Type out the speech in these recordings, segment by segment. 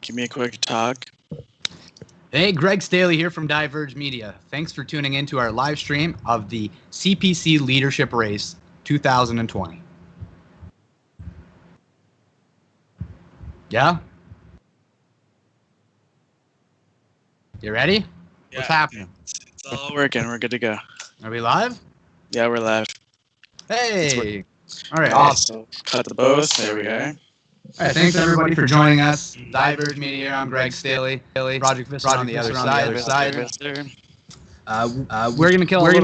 Give me a quick talk. Hey, Greg Staley here from Diverge Media. Thanks for tuning in to our live stream of the CPC Leadership Race 2020. Yeah? You ready? Yeah, What's happening? It's all working. We're good to go. Are we live? Yeah, we're live. Hey! All right, Alright, awesome. so cut the both. There we go. All right, thanks everybody for joining us. Diverge Media, I'm Greg Staley. Project Vista on the other side. We're gonna kill a little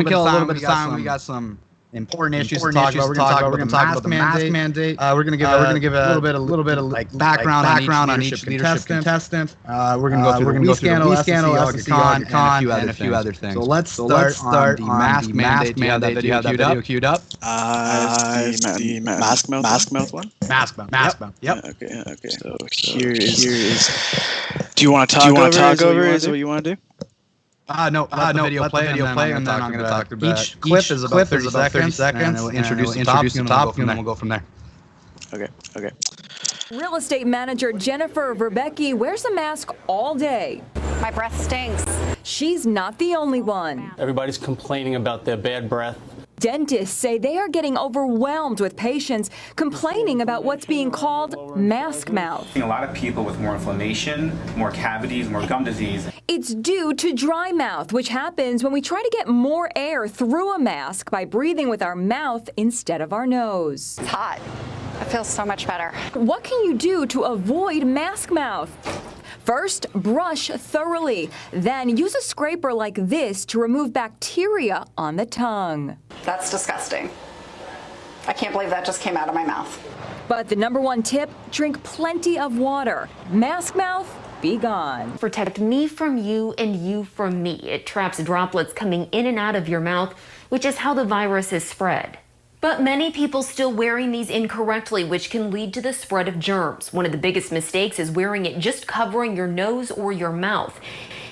bit of time. We got some important issues to talk about. We're gonna talk about the mask mandate. We're gonna give a little bit of like background on each leadership contestant. We're gonna go through the scandal, SSC, and a few other things. So let's start on the mask mandate. Do you have that video queued up? The mask mouth one. Mask mouth. Yep. Okay. So here is. Do you want to talk over? Is what you want to do? No, let the video play, and then I'm going to talk about each clip is about 30 seconds, and we'll introduce the topic, and then we'll go from there. Okay. Real estate manager Jennifer Verbecki wears a mask all day. My breath stinks. She's not the only one. Everybody's complaining about their bad breath. Dentists say they are getting overwhelmed with patients complaining about what's being called mask mouth. A lot of people with more inflammation, more cavities, more gum disease. It's due to dry mouth, which happens when we try to get more air through a mask by breathing with our mouth instead of our nose. It's hot. It feels so much better. What can you do to avoid mask mouth? First, brush thoroughly. Then use a scraper like this to remove bacteria on the tongue. That's disgusting. I can't believe that just came out of my mouth. But the number one tip, drink plenty of water. Mask mouth, be gone. Protect me from you and you from me. It traps droplets coming in and out of your mouth, which is how the virus is spread. But many people still wearing these incorrectly, which can lead to the spread of germs. One of the biggest mistakes is wearing it just covering your nose or your mouth.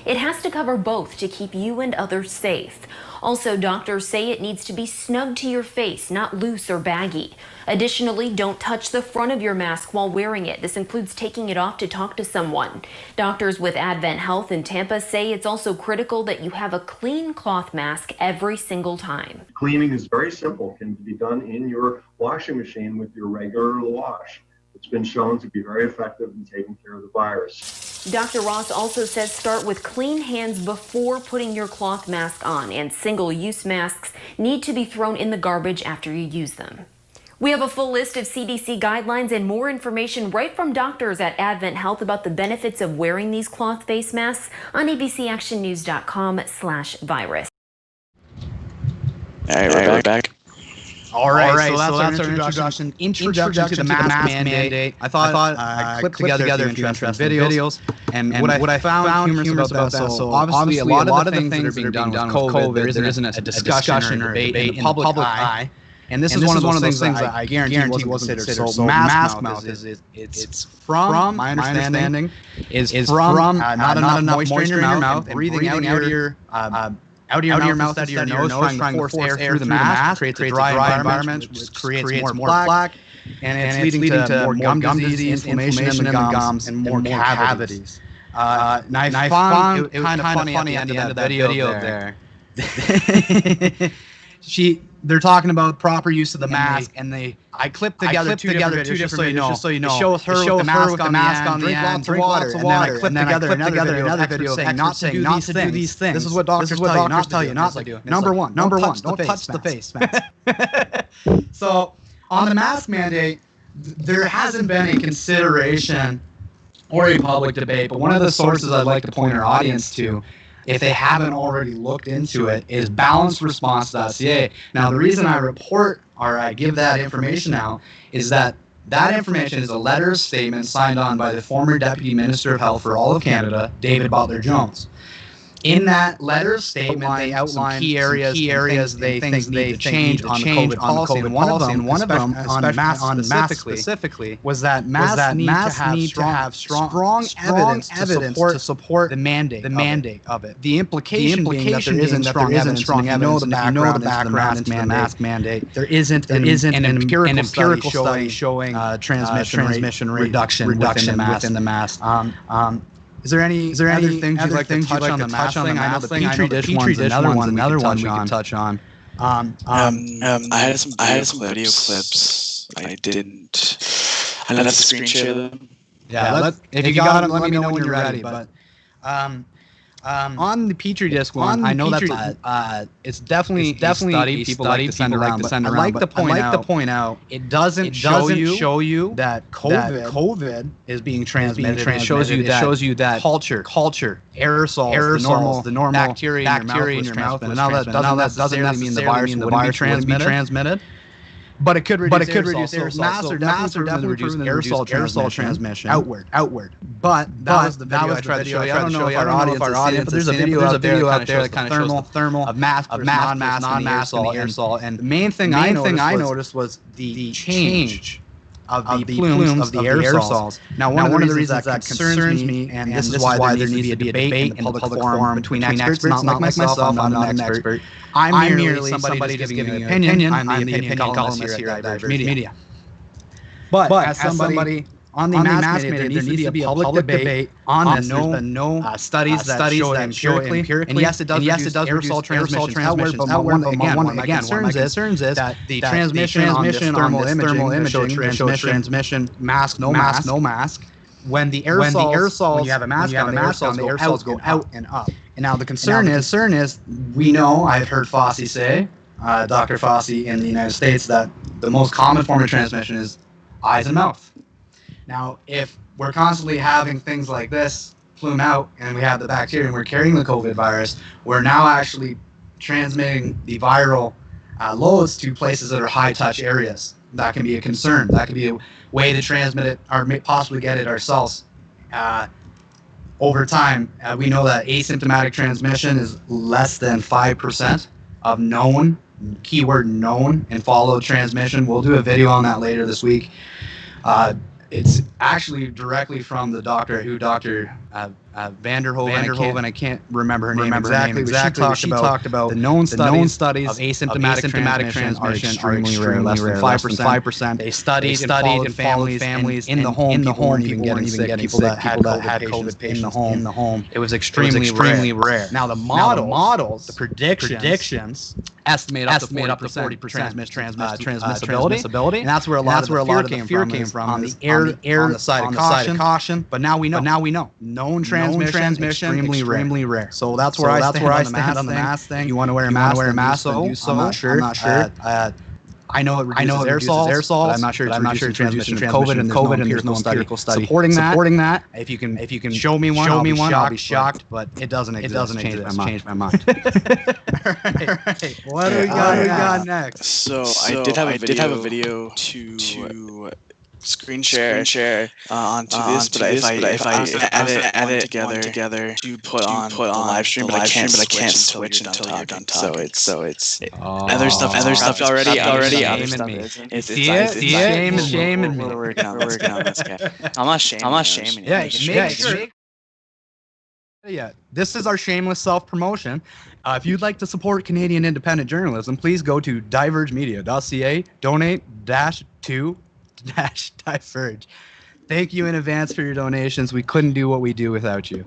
It has to cover both to keep you and others safe. Also, doctors say it needs to be snug to your face, not loose or baggy. Additionally, don't touch the front of your mask while wearing it. This includes taking it off to talk to someone. Doctors with Advent Health in Tampa say it's also critical that you have a clean cloth mask every single time. Cleaning is very simple, can be done in your washing machine with your regular wash. It's been shown to be very effective in taking care of the virus. Dr. Ross also says start with clean hands before putting your cloth mask on, and single-use masks need to be thrown in the garbage after you use them. We have a full list of CDC guidelines and more information right from doctors at Advent Health about the benefits of wearing these cloth face masks on abcactionnews.com/virus. All right, we're back. All right, so that's our introduction to the mask mandate. I thought I clipped together a few interesting videos, and what I found humorous about that, so obviously a lot of the things that are being done with COVID, there isn't a discussion or a debate in the public eye. And this is one of those things that I guarantee wasn't considered. So mask mouth it's from my understanding is from not enough moisture in your mouth and breathing out your mouth instead of your nose, trying to force air through the mask, creates a dry environment, which creates more plaque, and it's leading to more gum disease, inflammation in the gums, and more cavities. And I found it kind of funny at the end of that video there. They're talking about proper use of the mask, and I clipped together two different videos just so you know. It shows her with the mask on the end, drink lots of water, and then I clipped together another video saying not to do these things. This is what doctors tell you not to do. Number one, don't touch the face mask. So on the mask mandate, there hasn't been a consideration or a public debate, but one of the sources I'd like to point our audience to, if they haven't already looked into it, is balanceresponse.ca. Now, the reason I report or I give that information out is that information is a letter statement signed on by the former Deputy Minister of Health for all of Canada, David Butler-Jones. In that letter statement, they outline key areas they think need to change on the COVID policy, and one of them, on masks specifically, was that masks need to have strong evidence to support the mandate of it. The implication being that there isn't strong evidence, and if you know the background into the mask mandate, there isn't an empirical study showing transmission rate reduction within the mask. Is there any other things you'd like to touch on the mask thing? I know the petri dish one's another one we can touch on. I had some video clips. I didn't. I left the screen share them. Yeah, if you got them, let me know when you're ready. But on the petri dish one, I know that's it's definitely a study people like to send around. But I'd like to point out it doesn't show you that COVID is being transmitted. It shows you that culture, aerosols, the normal bacteria in your mouth. Now that doesn't necessarily mean the virus wouldn't be transmitted. But it could reduce aerosols. Masks are definitely proven to reduce aerosol transmission outward. But that was the video I tried to show you. I don't know if our audience has seen it, but there's a video out there that kind of shows the thermal of mask, non-mask, and aerosol. And the main thing I noticed was the change of the plumes of the aerosols. Now, one of the reasons that concerns me, and this is why there needs to be a debate in the public forum between experts, not like myself, I'm not an expert. I'm merely somebody just giving an opinion. I'm the opinion columnist here at Diverge Media. But as somebody on the mask mandate, there needs to be a public debate on this. There's been no studies that show it empirically. And yes, it does reduce aerosol transmission outward. But one of my concerns is that the transmission on this thermal imaging shows transmission mask, no mask. When the aerosols, when you have a mask on, the aerosols go out and up. And now the concern is, we know, I've heard Fauci say, Dr. Fauci in the United States, that the most common form of transmission is eyes and mouth. Now, if we're constantly having things like this plume out and we have the bacteria and we're carrying the COVID virus, we're now actually transmitting the viral loads to places that are high-touch areas. That can be a concern. That could be a way to transmit it or possibly get it ourselves. Over time, we know that asymptomatic transmission is less than 5% of known, keyword known, and followed transmission. We'll do a video on that later this week. It's actually directly from the Dr. Vanderhoven. I can't remember her name exactly. She talked about the known studies of asymptomatic transmission are extremely rare, less than 5%. They studied and followed families in the home. People weren't even getting sick. People that had COVID in the home. It was extremely rare. Now the models, the predictions estimate up to 40% transmissibility, and that's where a lot of the fear came from on the side of caution. But now we know known transmission extremely rare. So that's where I stand on the mask thing. If you want to wear a mask, then do so. I'm not sure. I know it reduces aerosols, but I'm not sure it's transmission of COVID, and there's no empirical study supporting that. If you can show me one, I'll be shocked, but it doesn't exist. Change my mind. All right. What do we got next? So I did have a video to screen share onto this, but if I add it together to put on the live stream, but I can't switch until you're done talking. So it's other stuff already. Shame and me. We're working on this guy. I'm not shaming you. Yeah, this is our shameless self-promotion. If you'd like to support Canadian independent journalism, please go to divergemedia.ca, donate-to-Diverge. Thank you in advance for your donations. We couldn't do what we do without you.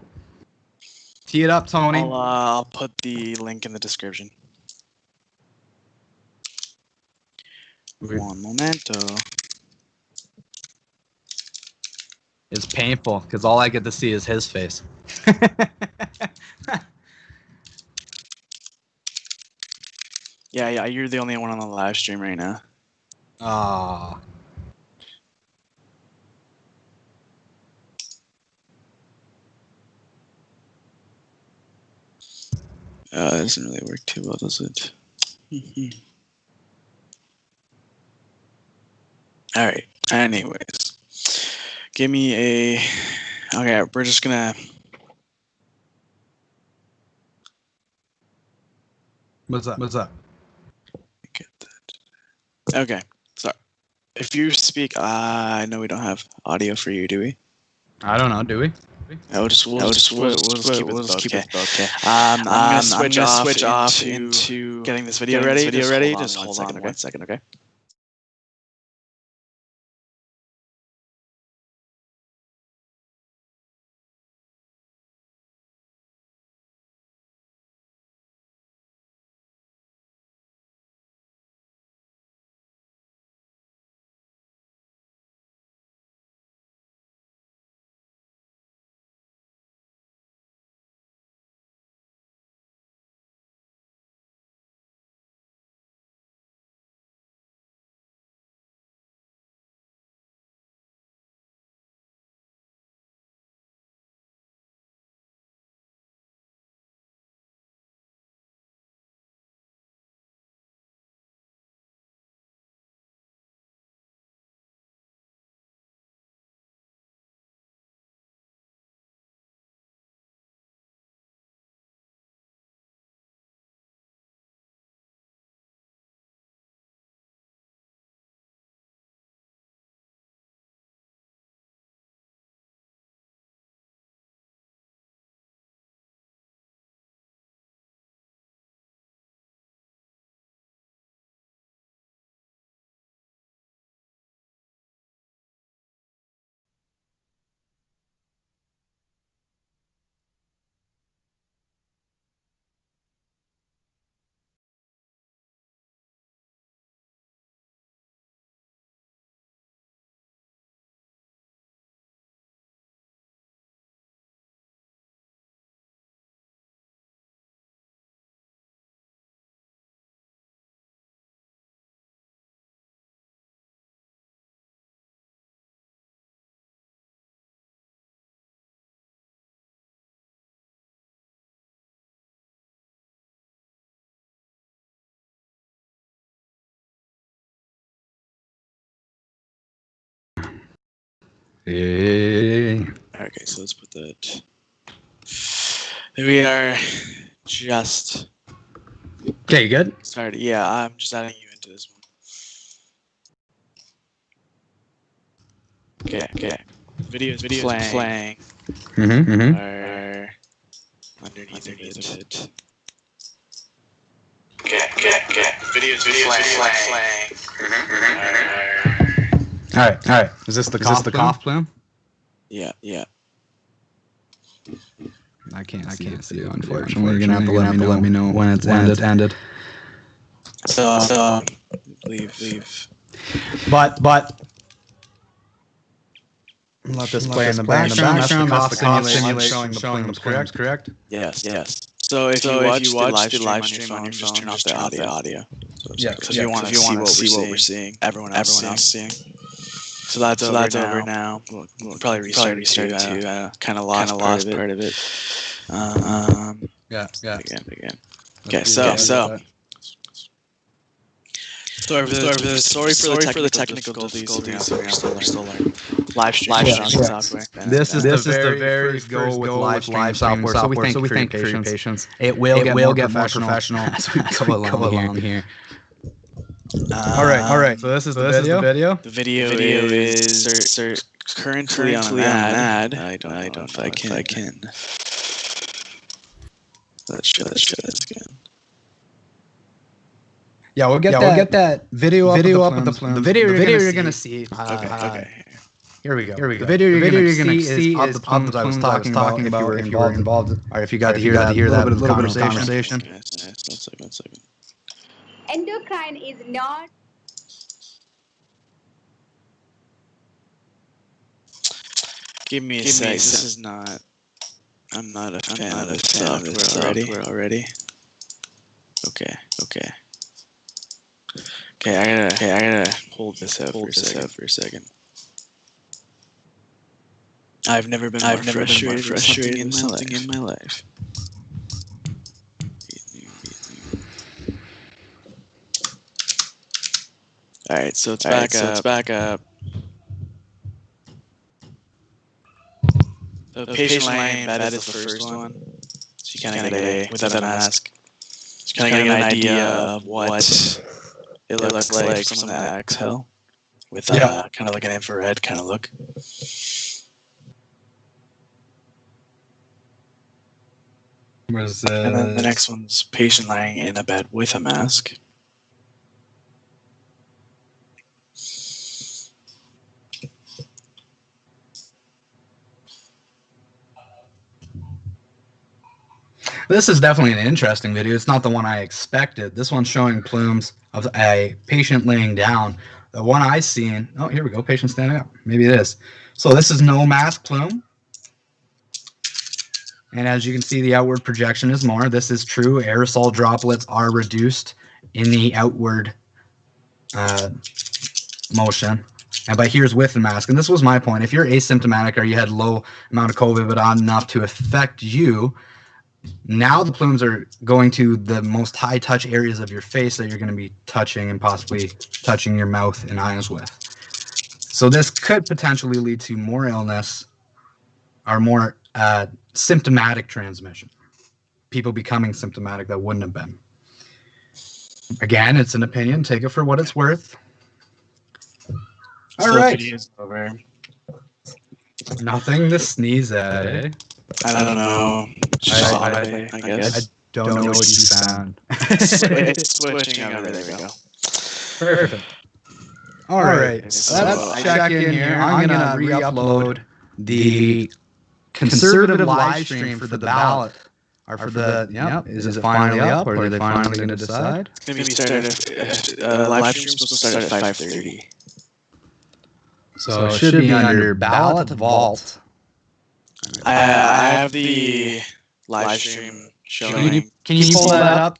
Tee it up, Tony. I'll put the link in the description. One momento. It's painful because all I get to see is his face. Yeah, you're the only one on the live stream right now. Ah. That doesn't really work too well, does it? All right. Anyways, give me a. Okay, we're just gonna. What's up? What's up? Get that. Okay. So if you speak, I know we don't have audio for you, do we? I don't know. Do we? We'll just keep it both. Okay. I'm gonna switch off into getting this video ready. Just hold on 1 second, okay? Hey. Okay, so let's put that. We are just Okay, you good? started. Yeah, I'm just adding you into this one. Okay. Videos playing. Are underneath it. Okay. Videos playing. All right. Is this the cough plume? Yeah. I can't see you, unfortunately. You're gonna have to let me know when it's ended. So leave. But let this play in the background. That's the cough simulation showing the plumes, correct? Yes. So if you watch the live stream on your phone, just turn off the audio. Because you want to see what we're seeing. Everyone else seeing. So that's over now. We'll probably restart it too. Kind of lost part of it. Yeah. Again. Okay, so sorry for the technical difficulties. We're still learning live streaming software. This is the very first go with live stream software. So we thank you for your patience. It will get more professional as we go along here. All right. So this is the video. The video is currently on an ad. I don't know if I can. Let's show this again. Yeah, we'll get that video up at the plume. The video you're gonna see. Okay. Here we go. The video you're gonna see is of the plumes I was talking about. If you were involved, or if you got to hear that little bit of conversation. One second. Endocrine is not. Give me a sec. This is not. I'm not a fan of this software already. Okay. I gotta hold this out for a second. I've never been more frustrated with something in my life. All right, so it's back up. So patient lane, that is the first one. So you kind of get a without a mask. Just kind of get an idea of what it looks like from someone that exhale with kind of like an infrared kind of look. And then the next one's patient lying in a bed with a mask. This is definitely an interesting video. It's not the one I expected. This one's showing plumes of a patient laying down. The one I seen, oh, here we go, patient standing up. Maybe it is. So this is no mask plume. And as you can see, the outward projection is more. This is true. Aerosol droplets are reduced in the outward motion. But here's with the mask. And this was my point. If you're asymptomatic or you had low amount of COVID but not enough to affect you, now the plumes are going to the most high-touch areas of your face that you're going to be touching and possibly touching your mouth and eyes with. So this could potentially lead to more illness or more symptomatic transmission. People becoming symptomatic that wouldn't have been. Again, it's an opinion. Take it for what it's worth. All right. Nothing to sneeze at, eh? I don't know. I guess. I don't know what you found. It's switching over. There we go. Perfect. All right. Let's check in here. I'm going to re-upload the conservative live stream for the ballot. Or for the, is it finally up, or are they finally going to decide? It's going to be started, live stream's supposed to start at 5:30. So it should be under ballot vault. I have the live stream showing. Can you pull that up?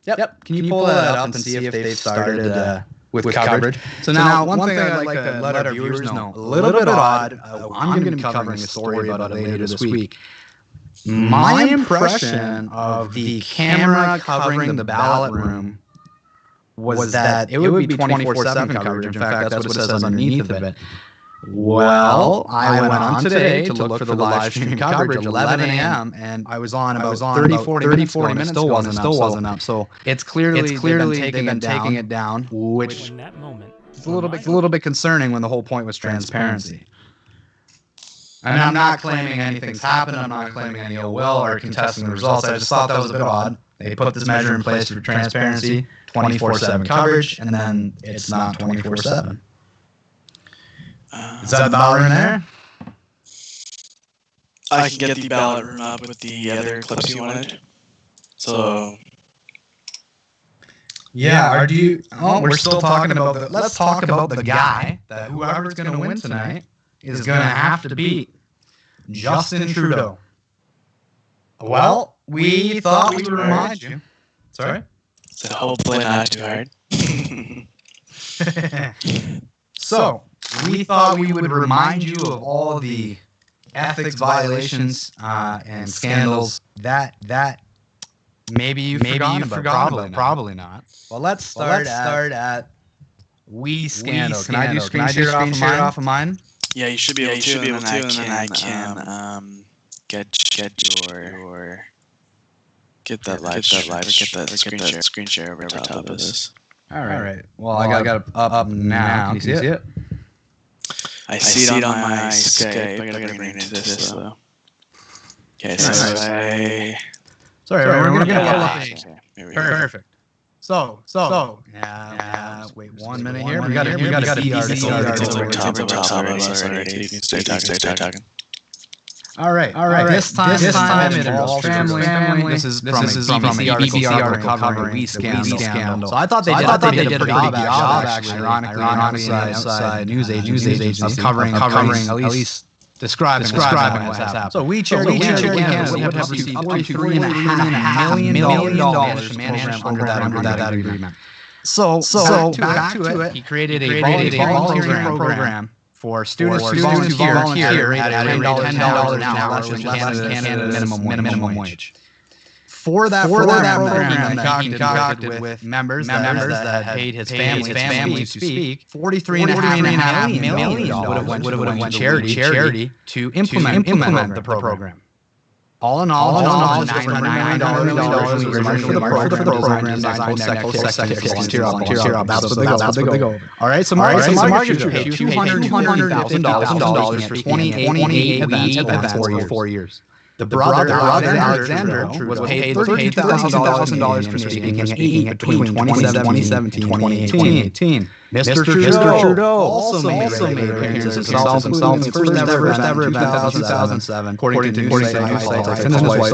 Yep. Can you pull that up and see if they've started with coverage? So now, one thing I'd like to let our viewers know, a little bit odd, I'm going to be covering a story about it later this week. My impression of the camera covering the ballot room was that it would be 24/7 coverage. In fact, that's what it says underneath of it. Well, I went on today to look for the live stream coverage, 11 a.m., and I was on about 30-40 minutes, still wasn't up. So it's clearly they've been taking it down, which in that moment, it's a little bit concerning when the whole point was transparency. And I'm not claiming anything's happened. I'm not claiming any ill will or contesting the results. I just thought that was a bit odd. They put this measure in place for transparency, 24/7 coverage, and then it's not 24/7. Is that the ballot room there? I can get the ballot room up with the other clips you wanted. So, yeah. We're still talking about let's talk about the guy that whoever's going to win tonight is going to have to beat Justin Trudeau. Well, we thought we would remind you. Sorry? So hopefully not too hard. So, we thought we would remind you of all the ethics violations and scandals that maybe you've forgotten about. Probably not. Well, let's start at We Scandal. Can I do screen share off of mine? Yeah, you should be able to, and then I can get that screen share over top of this. All right. Well, I got it up now. Can you see it? I see it on my Skype. I gotta bring it into this though. Okay, so Sorry, we're gonna perfect. So, wait 1 minute here. We got a B article over top of us already. You can start talking. All right. This time it involves family. This is from a BBC article covering We Scandal. So I thought they did a pretty good job, actually, ironically, outside news agencies covering at least describing what has happened. So We Charity Canada would have received up to $3.5 million from management under that agreement. So back to it. He created a volunteering program for students who volunteer at $10 an hour, which is Canada's minimum wage. For that program that he concocted with members that had paid his family to speak, $43.5 million would have went to charity to implement the program. All in all, $999 was originally marked for the program designed post-second volunteer op. That's what they go. All right, so Marcus, you paid $250,000 for 28 events over 4 years. The brother, Alexander, was paid $32,000 for speaking at 8 between 2017 and 2018. Mr. Trudeau also made appearances himself, including his first ever event in 2007, according to news site and his wife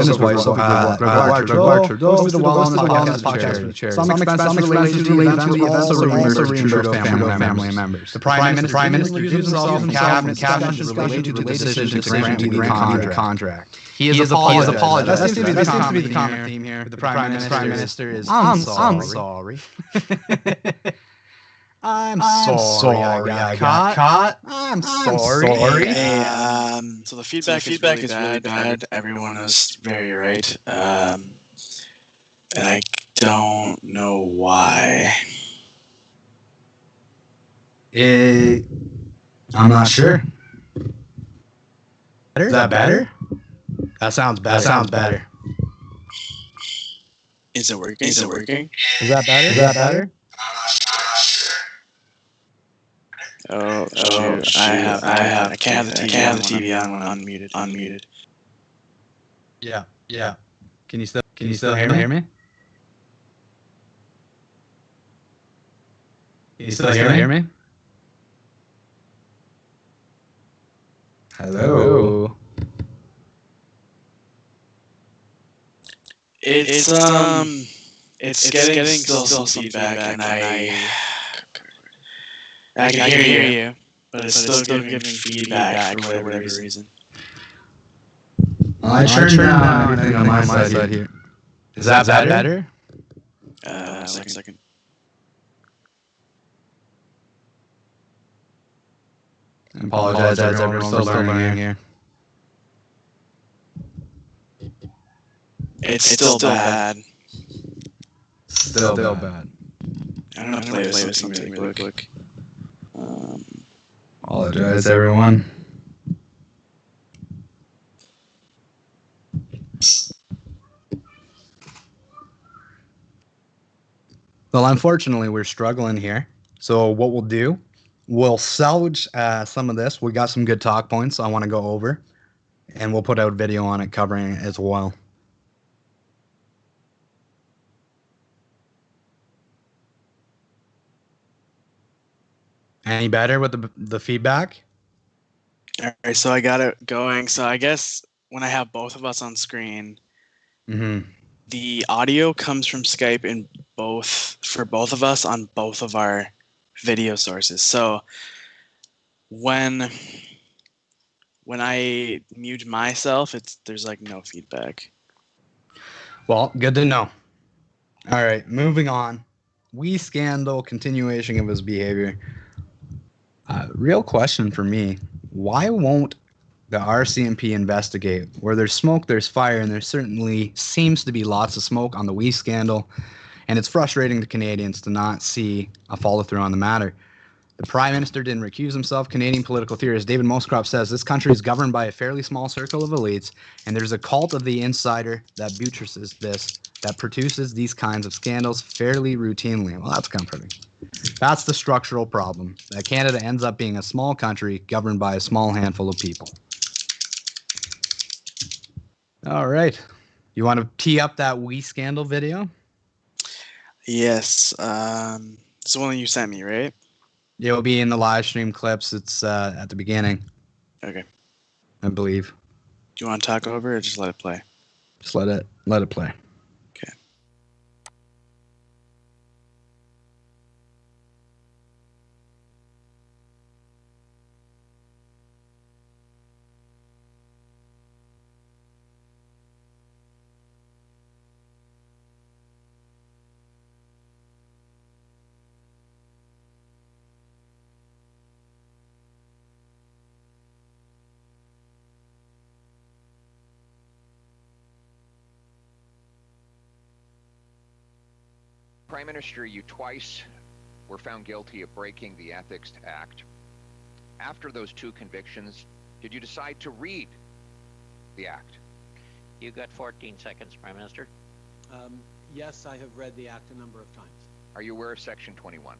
Trudeau was the well-known podcast for the charity. Some expenses related to the events were also reimbursed to Trudeau family members. The Prime Minister recused himself from cabinet discussions related to the decision to grant the contract. He is apologized. That seems to be the common theme here. The Prime Minister is, I'm sorry. I'm sorry I got caught. I'm sorry. Hey, so the feedback is really bad. Everyone is very right. And I don't know why. I'm not sure. Is that better? That sounds better. Is it working? Is that better? Oh, shoot. I can't have the TV on unmuted. Yeah. Can you still hear me? Can you still hear me? Hello. It's getting still feedback, and I can hear you, but it's still giving feedback for whatever reason. I turned down everything on my side here. Is that better? Second. I apologize, everyone's still learning here. It's still bad. Still bad. I'm gonna play this something really quick. Apologize, everyone. Well, unfortunately, we're struggling here. So what we'll do, we'll salvage some of this. We got some good talk points I want to go over, and we'll put out a video on it covering it as well. Any better with the feedback? All right, so I got it going. So I guess when I have both of us on screen, the audio comes from Skype for both of us on both of our video sources. So when I mute myself, there's like no feedback. Well, good to know. All right, moving on. Scandal, continuation of his behavior. Real question for me, why won't the RCMP investigate? Where there's smoke, there's fire, and there certainly seems to be lots of smoke on the scandal, and it's frustrating to Canadians to not see a follow-through on the matter. The Prime Minister didn't recuse himself. Canadian political theorist David Moscrop says this country is governed by a fairly small circle of elites, and there's a cult of the insider that buttresses this, that produces these kinds of scandals fairly routinely. Well, that's comforting. That's the structural problem, that Canada ends up being a small country governed by a small handful of people. All right. You want to tee up that scandal video? Yes. It's the one that you sent me, right? It'll be in the live stream clips. It's at the beginning. Okay. I believe. Do you want to talk over it or just let it play? Just let it play. Okay. Prime Minister, you twice were found guilty of breaking the Ethics Act. After those two convictions, did you decide to read the act? You got 14 seconds, Prime Minister. Yes, I have read the act a number of times. Are you aware of Section 21?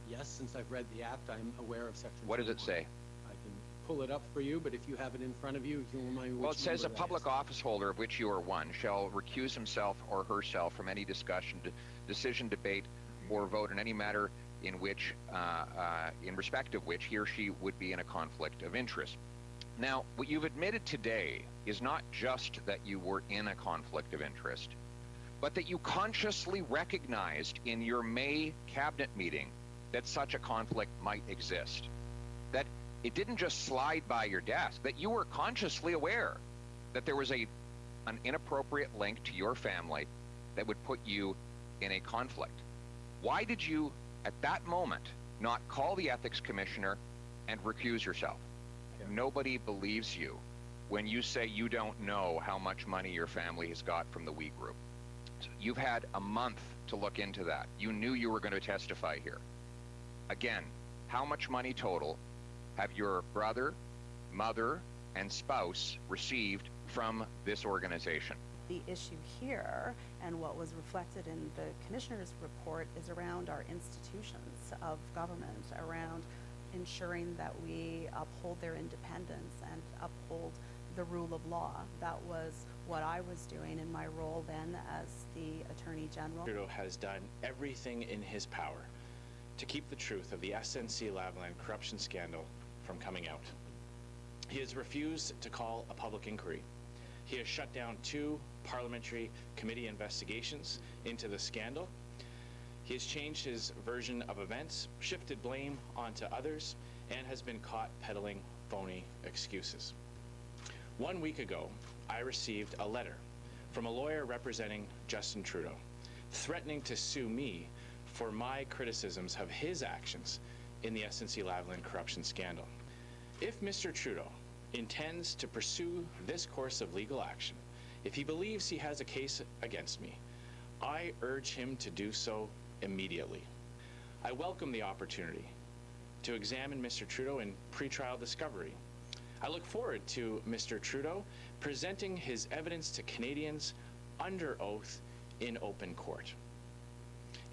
Yes, since I've read the act, I'm aware of Section 21. What does it say? I can pull it up for you, but if you have it in front of you, you'll remind me which Well, it says a number that public is. office holder, of which you are one, shall recuse himself or herself from any discussion, decision, debate, or vote in any matter in which, in respect of which he or she would be in a conflict of interest. Now, what you've admitted today is not just that you were in a conflict of interest, but that you consciously recognized in your May cabinet meeting that such a conflict might exist. That it didn't just slide by your desk, that you were consciously aware that there was an inappropriate link to your family that would put you in a conflict. Why did you, at that moment, not call the ethics commissioner and recuse yourself? Nobody believes you when you say you don't know how much money your family has got from the We Group. So you've had a month to look into that. You knew you were going to testify here. Again, how much money total have your brother, mother, and spouse received from this organization? The issue here and what was reflected in the commissioner's report is around our institutions of government, around ensuring that we uphold their independence and uphold the rule of law. That was what I was doing in my role then as the Attorney General. Trudeau has done everything in his power to keep the truth of the SNC-Lavalin corruption scandal from coming out. He has refused to call a public inquiry. He has shut down 2 parliamentary committee investigations into the scandal. He has changed his version of events, shifted blame onto others, and has been caught peddling phony excuses. 1 week ago, I received a letter from a lawyer representing Justin Trudeau, threatening to sue me for my criticisms of his actions in the SNC-Lavalin corruption scandal. If Mr. Trudeau intends to pursue this course of legal action, if he believes he has a case against me, I urge him to do so immediately. I welcome the opportunity to examine Mr. Trudeau in pretrial discovery. I look forward to Mr. Trudeau presenting his evidence to Canadians under oath in open court.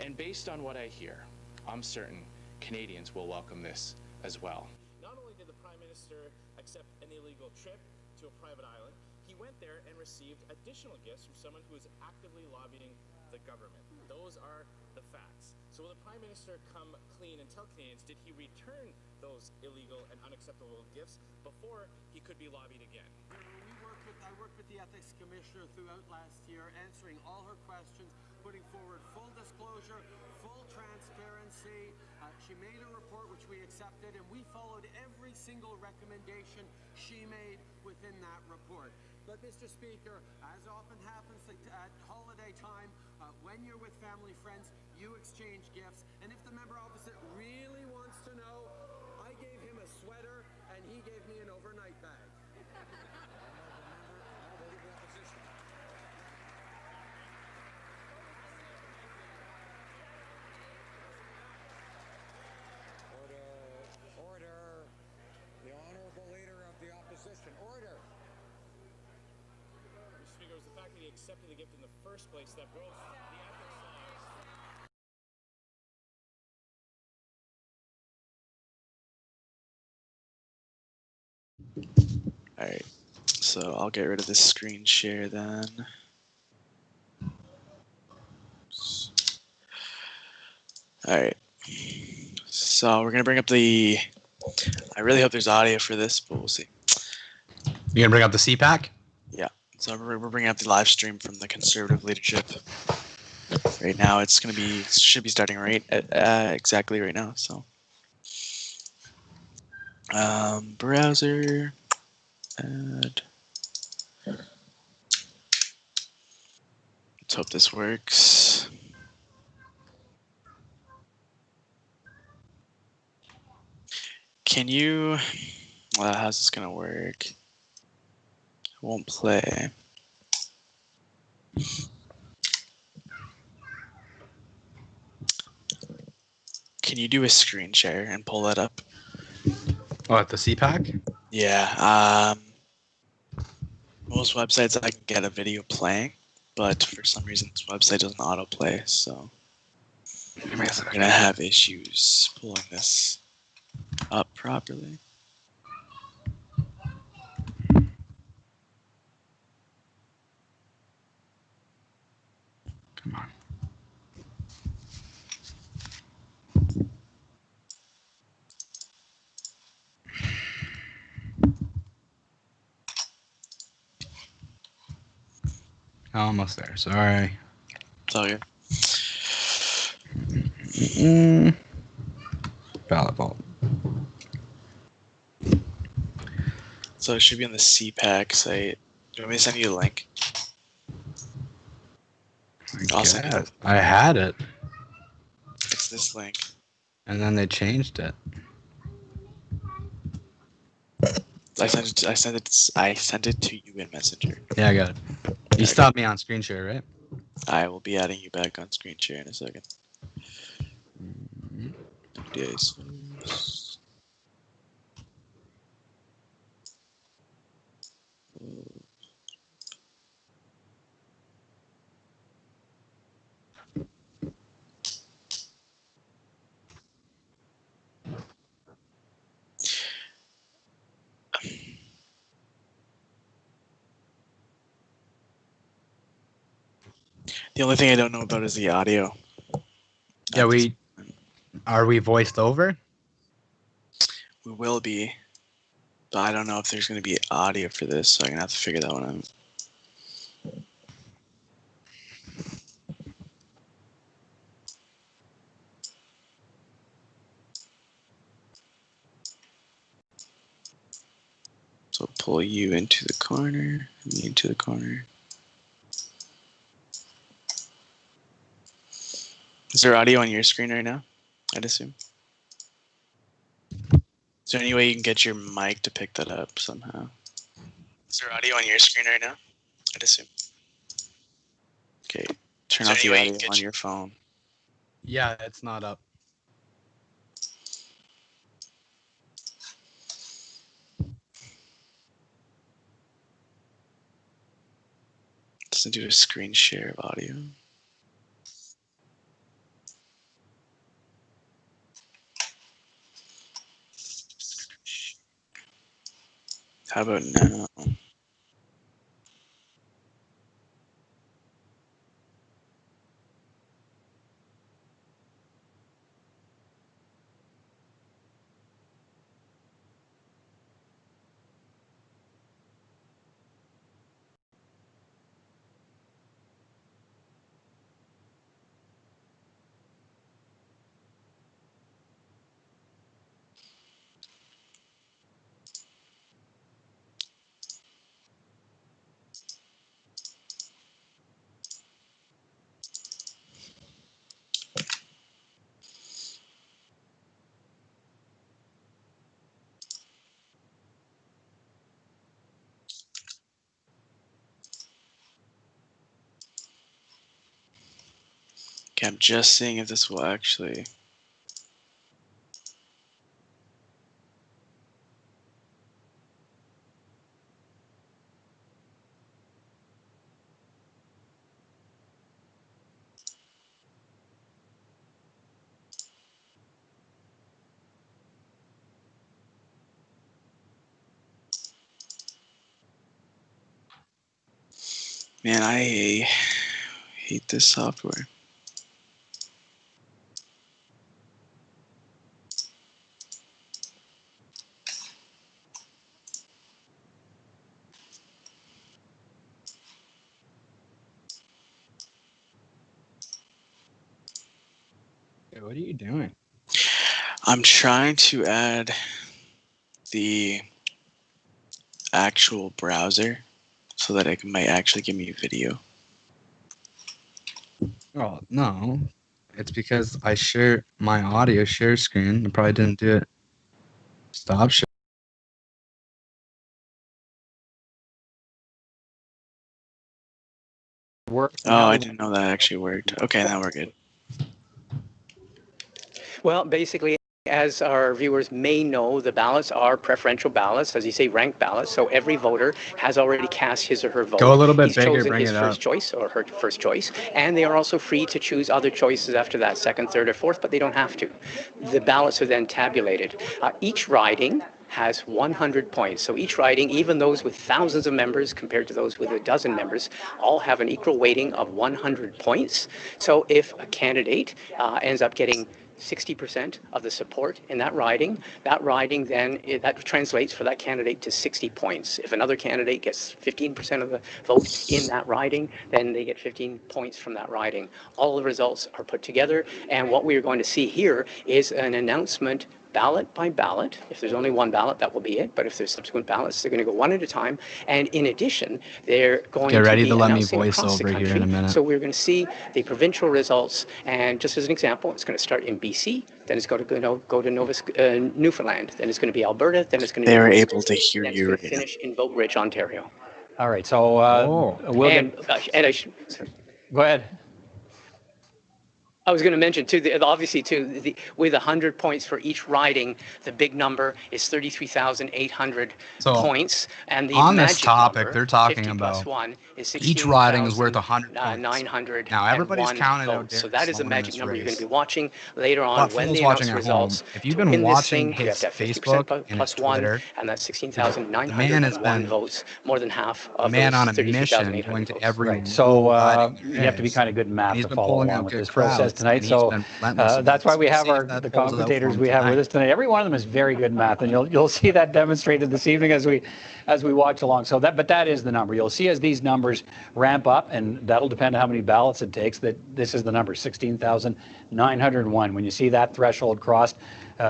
And based on what I hear, I'm certain Canadians will welcome this as well. Not only did the Prime Minister accept an illegal trip to a private island, he went there and received additional gifts from someone who is actively lobbying the government. Those are the facts. So will the Prime Minister come clean and tell Canadians, did he return those illegal and unacceptable gifts before he could be lobbied again? I worked with the Ethics Commissioner throughout last year, answering all her questions, putting forward full disclosure, full transparency. She made a report which we accepted, and we followed every single recommendation she made within that report. But Mr. Speaker, as often happens at holiday time, when you're with family, friends, you exchange gifts. And if the member opposite really wants to know, I gave him a sweater and he gave me an overnight bag. Order. The honorable leader of the opposition. Order. Mr. Speaker, it was the fact that he accepted the gift in the first place that broke the ethics laws. Alright, so I'll get rid of this screen share then. Alright, so we're gonna bring up the, I really hope there's audio for this, but we'll see. You gonna bring up the CPAC? Yeah, so we're bringing up the live stream from the Conservative leadership. Right now it's gonna be, should be starting right at, exactly right now, so. Browser, add. Let's hope this works. Can you, how's this gonna work? It won't play. Can you do a screen share and pull that up? Oh, at the CPAC? Yeah, Most websites I can get a video playing, but for some reason this website doesn't autoplay, so I'm gonna have issues pulling this up properly. Come on. Almost there. Sorry. It's all good. Ballot vault. So it should be on the CPAC site. Do you want me to send you a link? I'll send you that. I had it. It's this link. And then they changed it. I sent it to you in Messenger. Yeah, I got it. You stopped me on screen share, right? I will be adding you back on screen share in a second. Yes. The only thing I don't know about is the audio. Yeah, are we voiced over? We will be, but I don't know if there's going to be audio for this, so I'm going to have to figure that one out. So pull you into the corner, me into the corner. Is there audio on your screen right now? I'd assume. Is there any way you can get your mic to pick that up somehow? Is there audio on your screen right now? I'd assume. Okay, turn off the audio on your phone. Yeah, it's not up. Doesn't do a screen share of audio. How about now? Okay, I'm just seeing if this will actually. Man, I hate this software. Hey, what are you doing? I'm trying to add the actual browser so that it might actually give me video. Oh, no. It's because I share my audio share screen. I probably didn't do it. Stop share. Oh, I didn't know that actually worked. Okay, now we're good. Well, basically, As our viewers may know, the ballots are preferential ballots, as you say, ranked ballots. So every voter has already cast his or her vote. Go a little bit He's bigger, chosen bring his it first up. choice or her first choice, and they are also free to choose other choices after that, second, third, or fourth, but they don't have to. The ballots are then tabulated. Each riding has 100 points. So each riding, even those with thousands of members compared to those with a dozen members, all have an equal weighting of 100 points. So if a candidate ends up getting 60% of the support in that riding then that translates for that candidate to 60 points. If another candidate gets 15% of the vote in that riding, then they get 15 points from that riding. All the results are put together, and what we're going to see here is an announcement ballot by ballot. If there's only one ballot, that will be it. But if there's subsequent ballots, they're going to go one at a time. And in addition, they're going Get ready to be to let me announcing voice across the over country. here in a minute. So we're going to see the provincial results. And just as an example, it's going to start in BC, then it's going to go to Newfoundland, then it's going to be Alberta, then it's going to be They're British able to Columbia, hear then it's you going to right now. finish in Vote Ridge, Ontario. All right, so we'll go ahead. I was going to mention too, with 100 points for each riding, the big number is 33,800 points, and the on this magic topic, number, they're talking 50 about plus 1 is each riding is worth 100 points. 900. Now everybody's counted out. So that is a Sloan in magic this number you're going race. to be watching later on But for when those they watching announce at home, results. if you've To been win this watching thing, you have his to have 50% Facebook and plus his 1, Twitter, and that's the man has 16,901 been votes, more than half a of man those on a mission 33,800 going to votes. every Right. So riding you have to be kind of good in math he's to been follow pulling along out with good this process crowds, tonight. and he's So been relentless in that's this. why we We'll have see if that the pulls it out for commentators him we have with tonight. us tonight. Every one of them is very good in math, and you'll see that demonstrated this evening as we watch along. So that is the number. You'll see as these numbers ramp up, and that'll depend on how many ballots it takes. That this is the number 16,901. When you see that threshold crossed,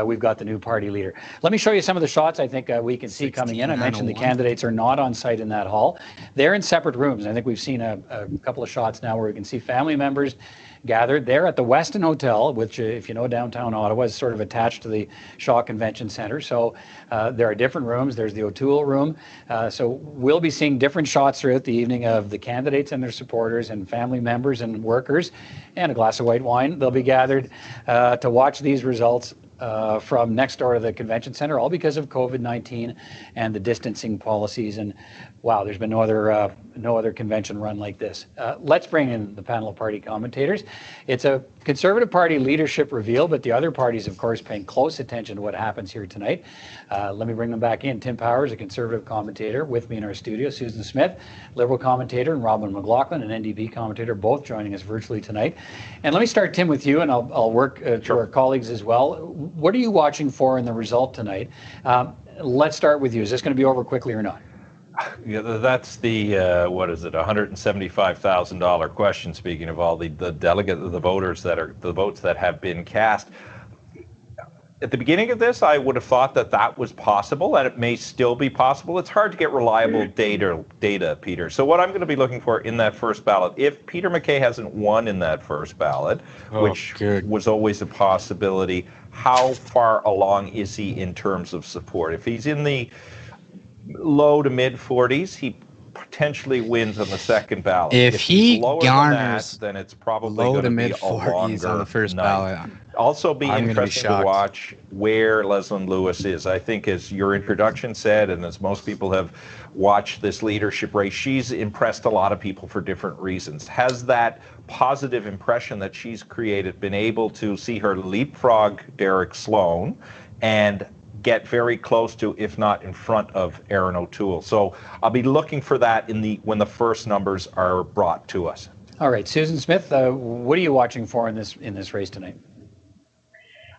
we've got the new party leader. Let me show you some of the shots I think we can see coming in. I mentioned the candidates are not on site in that hall. They're in separate rooms. I think we've seen a couple of shots now where we can see family members gathered. They're at the Westin Hotel, which, if you know downtown Ottawa, is sort of attached to the Shaw Convention Centre. So there are different rooms. There's the O'Toole room. So we'll be seeing different shots throughout the evening of the candidates and their supporters and family members and workers, and a glass of white wine. They'll be gathered to watch these results from next door to the convention center, all because of COVID-19 and the distancing policies. And wow, there's been no other convention run like this. Let's bring in the panel of party commentators. It's a Conservative Party leadership reveal, but the other parties, of course, paying close attention to what happens here tonight. Let me bring them back in. Tim Powers, a Conservative commentator, with me in our studio. Susan Smith, Liberal commentator, and Robin McLaughlin, an NDP commentator, both joining us virtually tonight. And let me start, Tim, with you, and I'll work to our colleagues as well. What are you watching for in the result tonight? Let's start with you. Is this going to be over quickly or not? Yeah, that's the what is it? $175,000 question. Speaking of all the votes that have been cast. At the beginning of this, I would have thought that was possible, and it may still be possible. It's hard to get reliable data, Peter. So what I'm going to be looking for in that first ballot, if Peter MacKay hasn't won in that first ballot, which was always a possibility, how far along is he in terms of support? If he's in the low to mid 40s, he potentially wins on the second ballot. If he garners then it's probably low going to be mid a 40s longer on the first night. ballot, Also be I'm interesting to watch where Leslyn Lewis is. I think, as your introduction said, and as most people have watched this leadership race, she's impressed a lot of people for different reasons. Has that positive impression that she's created been able to see her leapfrog Derek Sloan and get very close to, if not in front of, Erin O'Toole? So I'll be looking for that when the first numbers are brought to us. All right, Susan Smith, what are you watching for in this race tonight?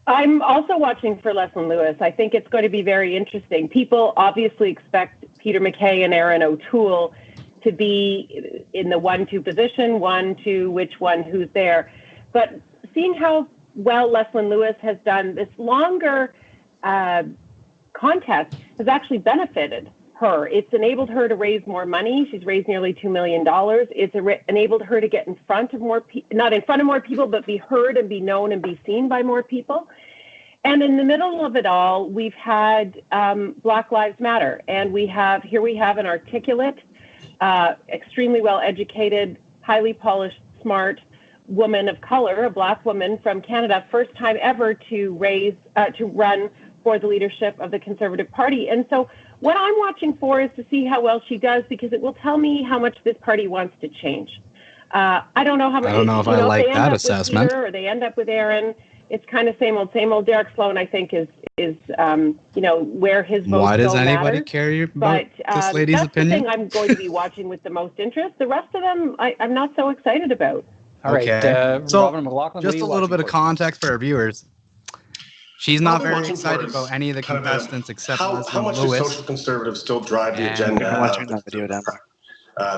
I'm also watching for Leslyn Lewis. I think it's going to be very interesting. People obviously expect Peter MacKay and Erin O'Toole to be in the 1-2 position, 1-2, which one, who's there. But seeing how well Leslyn Lewis has done, this longer contest has actually benefited her. It's enabled her to raise more money. She's raised nearly $2 million. It's enabled her to get in front of more people, not in front of more people, but be heard and be known and be seen by more people. And in the middle of it all, we've had Black Lives Matter. And we have an articulate, extremely well-educated, highly polished, smart woman of color, a black woman from Canada, first time ever to run for the leadership of the Conservative Party. And so what I'm watching for is to see how well she does, because it will tell me how much this party wants to change. I don't know how much. I don't know if I like that assessment. With Peter or they end up with Aaron, it's kind of same old, same old. Derek Sloan, I think, is where his vote. Why does anybody care about this lady's opinion? That's the thing I'm going to be watching with the most interest. The rest of them, I'm not so excited about. All right, so Robin McLaughlin, just a little bit of context for our viewers. She's not very excited about any of the contestants except how much do social conservatives still drive the agenda? I want to turn that video down.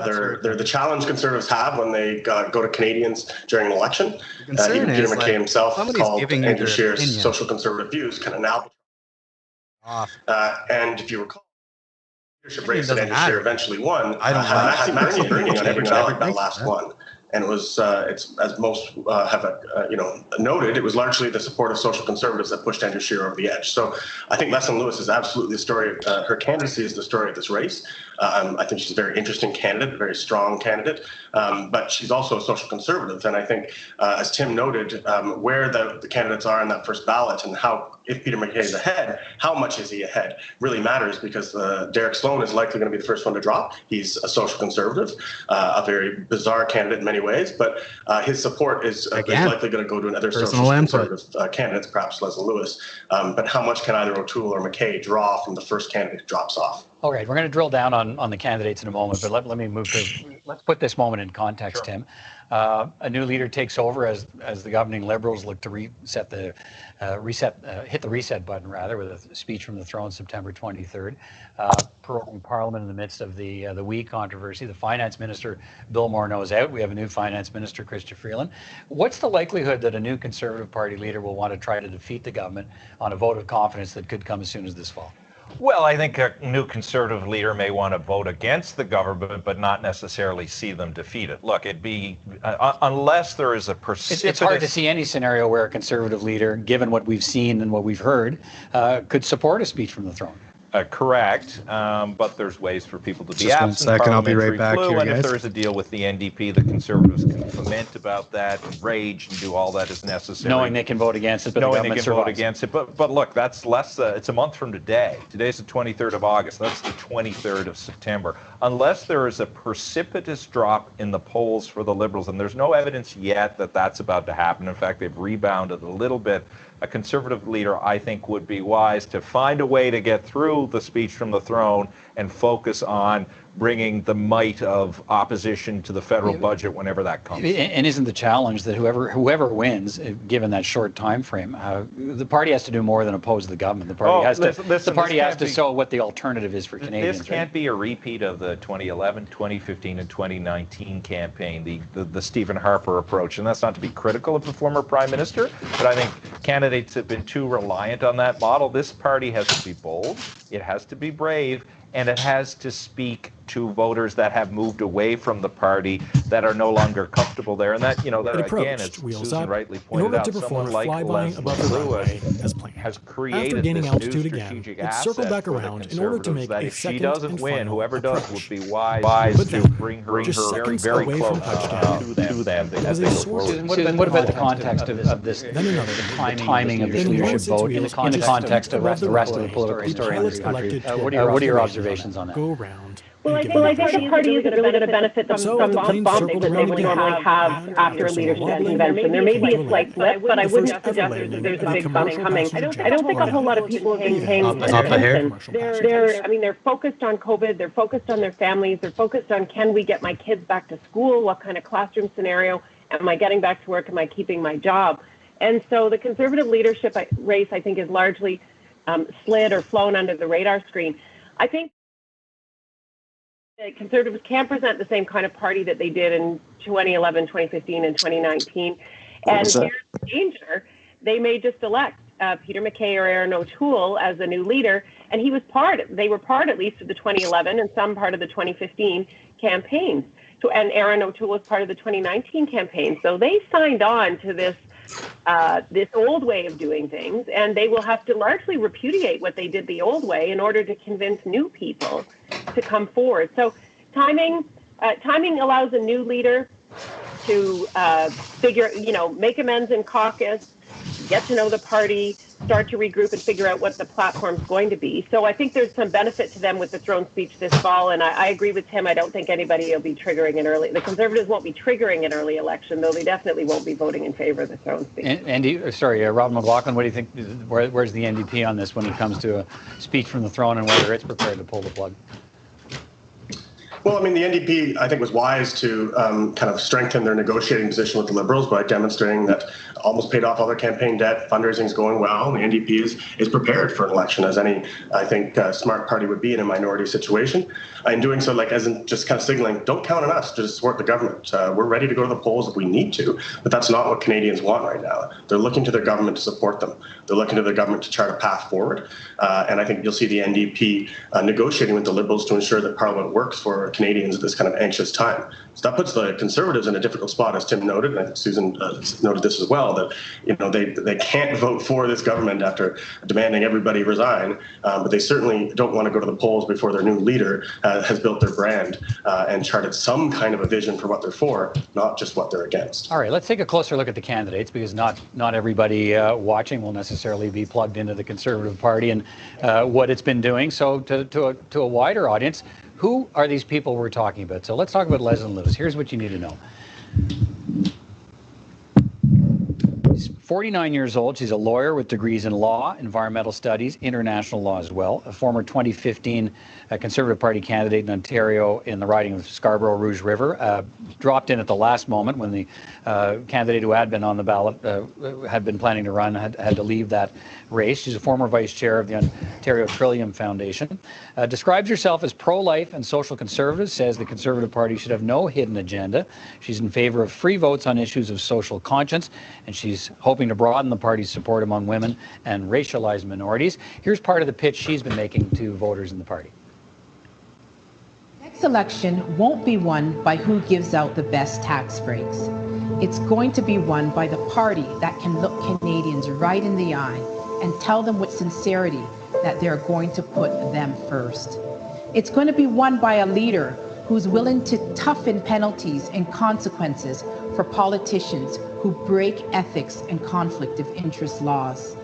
They're the challenge conservatives have when they go to Canadians during an election. Even Peter MacKay himself called Andrew Scheer's social conservative views kind of now. And if you recall, the leadership race that Andrew Scheer eventually won had Bernie on every ballot that last one. And it was, it's as most have noted, it was largely the support of social conservatives that pushed Andrew Scheer over the edge. So I think Leslyn Lewis is absolutely the story. Her candidacy is the story of this race. I think she's a very interesting candidate, a very strong candidate, but she's also a social conservative. And I think, as Tim noted, where the candidates are in that first ballot and how, if Peter MacKay is ahead, how much is he ahead really matters, because Derek Sloan is likely going to be the first one to drop. He's a social conservative, a very bizarre candidate in many ways, but his support is likely going to go to another social conservative candidates, perhaps Leslyn Lewis. But how much can either O'Toole or MacKay draw from the first candidate who drops off? All right, we're going to drill down on the candidates in a moment, but let me move to, let's put this moment in context, Tim. A new leader takes over as the governing Liberals look to hit the reset button rather, with a speech from the throne September 23rd. Proroguing Parliament in the midst of the WE controversy. The Finance Minister, Bill Morneau, is out. We have a new Finance Minister, Chrystia Freeland. What's the likelihood that a new Conservative Party leader will want to try to defeat the government on a vote of confidence that could come as soon as this fall? Well, I think a new Conservative leader may want to vote against the government, but not necessarily see them defeated. Look, it'd be, unless there is a precipitous... It's hard to see any scenario where a Conservative leader, given what we've seen and what we've heard, could support a speech from the throne. Correct, but there's ways for people to be Just absent. 1 second, I'll be right back here, and guys. if there is a deal with the NDP, the Conservatives can foment about that, rage, and do all that is necessary. Knowing they can vote against it, but knowing the government they can vote against it. But look, that's less. It's a month from today. Today's the 23rd of August. That's the 23rd of September. Unless there is a precipitous drop in the polls for the Liberals, and there's no evidence yet that that's about to happen. In fact, they've rebounded a little bit. A Conservative leader, I think, would be wise to find a way to get through the speech from the throne and focus on bringing the might of opposition to the federal budget whenever that comes. And isn't the challenge that whoever wins, given that short time frame, the party has to do more than oppose the government. The party has to show what the alternative is for Canadians. This can't be a repeat of the 2011, 2015, and 2019 campaign, the Stephen Harper approach. And that's not to be critical of the former Prime Minister, but I think candidates have been too reliant on that model. This party has to be bold, it has to be brave, and it has to speak to voters that have moved away from the party, that are no longer comfortable there. And that, that again, as Susan rightly pointed out, someone like Leslyn Lewis has created this new strategic asset for the Conservatives that if she doesn't win, whoever does would be wise to bring her very, very close to them as they go forward. What about the context of this, the timing of this leadership vote in the context of the rest of the political story in this country? What are your observations on that? Well, I think the party is really going to benefit from the bump that they normally have after a leadership convention. There may be a slight blip, but I wouldn't suggest that there's a big bump coming. I don't think a whole lot of people have been paying attention. They're focused on COVID. They're focused on their families. They're focused on, can we get my kids back to school? What kind of classroom scenario? Am I getting back to work? Am I keeping my job? And so the Conservative leadership race, I think, is largely slid or flown under the radar screen. I think Conservatives can't present the same kind of party that they did in 2011, 2015, and 2019. And here's the danger. They may just elect Peter MacKay or Aaron O'Toole as a new leader, and they were part at least of the 2011 and some part of the 2015 campaigns. And Aaron O'Toole was part of the 2019 campaign. So they signed on to this old way of doing things, and they will have to largely repudiate what they did the old way in order to convince new people to come forward. So timing allows a new leader to make amends in caucus, get to know the party, start to regroup and figure out what the platform's going to be. So I think there's some benefit to them with the throne speech this fall, and I agree with Tim. I don't think anybody will be triggering the Conservatives won't be triggering an early election, though they definitely won't be voting in favor of the throne speech. Rob McLaughlin, what do you think, where's the NDP on this when it comes to a speech from the throne and whether it's prepared to pull the plug? Well, I mean, the NDP, I think, was wise to kind of strengthen their negotiating position with the Liberals by demonstrating that almost paid off all their campaign debt, fundraising is going well, and the NDP is prepared for an election, as any, I think, smart party would be in a minority situation. In doing so, as in just kind of signaling, don't count on us to support the government. We're ready to go to the polls if we need to, but that's not what Canadians want right now. They're looking to their government to support them. They're looking to their government to chart a path forward, and I think you'll see the NDP negotiating with the Liberals to ensure that Parliament works for Canadians at this kind of anxious time. So that puts the Conservatives in a difficult spot, as Tim noted, and I think Susan noted this as well, that they can't vote for this government after demanding everybody resign, but they certainly don't want to go to the polls before their new leader has built their brand and charted some kind of a vision for what they're for, not just what they're against. All right, let's take a closer look at the candidates, because not everybody watching will necessarily be plugged into the Conservative Party and what it's been doing. So to a wider audience, who are these people we're talking about? So let's talk about Leslyn Lewis. Here's what you need to know. She's 49 years old. She's a lawyer with degrees in law, environmental studies, international law as well. A former 2015 Conservative Party candidate in Ontario in the riding of Scarborough Rouge River. Dropped in at the last moment when the candidate who had been on the ballot had been planning to run had to leave that race. She's a former vice chair of the Ontario Trillium Foundation. Describes herself as pro-life and social conservative, says the Conservative Party should have no hidden agenda. She's in favor of free votes on issues of social conscience, and she's hoping to broaden the party's support among women and racialized minorities. Here's part of the pitch she's been making to voters in the party. Next election won't be won by who gives out the best tax breaks. It's going to be won by the party that can look Canadians right in the eye and tell them with sincerity that they're going to put them first. It's going to be won by a leader who's willing to toughen penalties and consequences for politicians who break ethics and conflict of interest laws.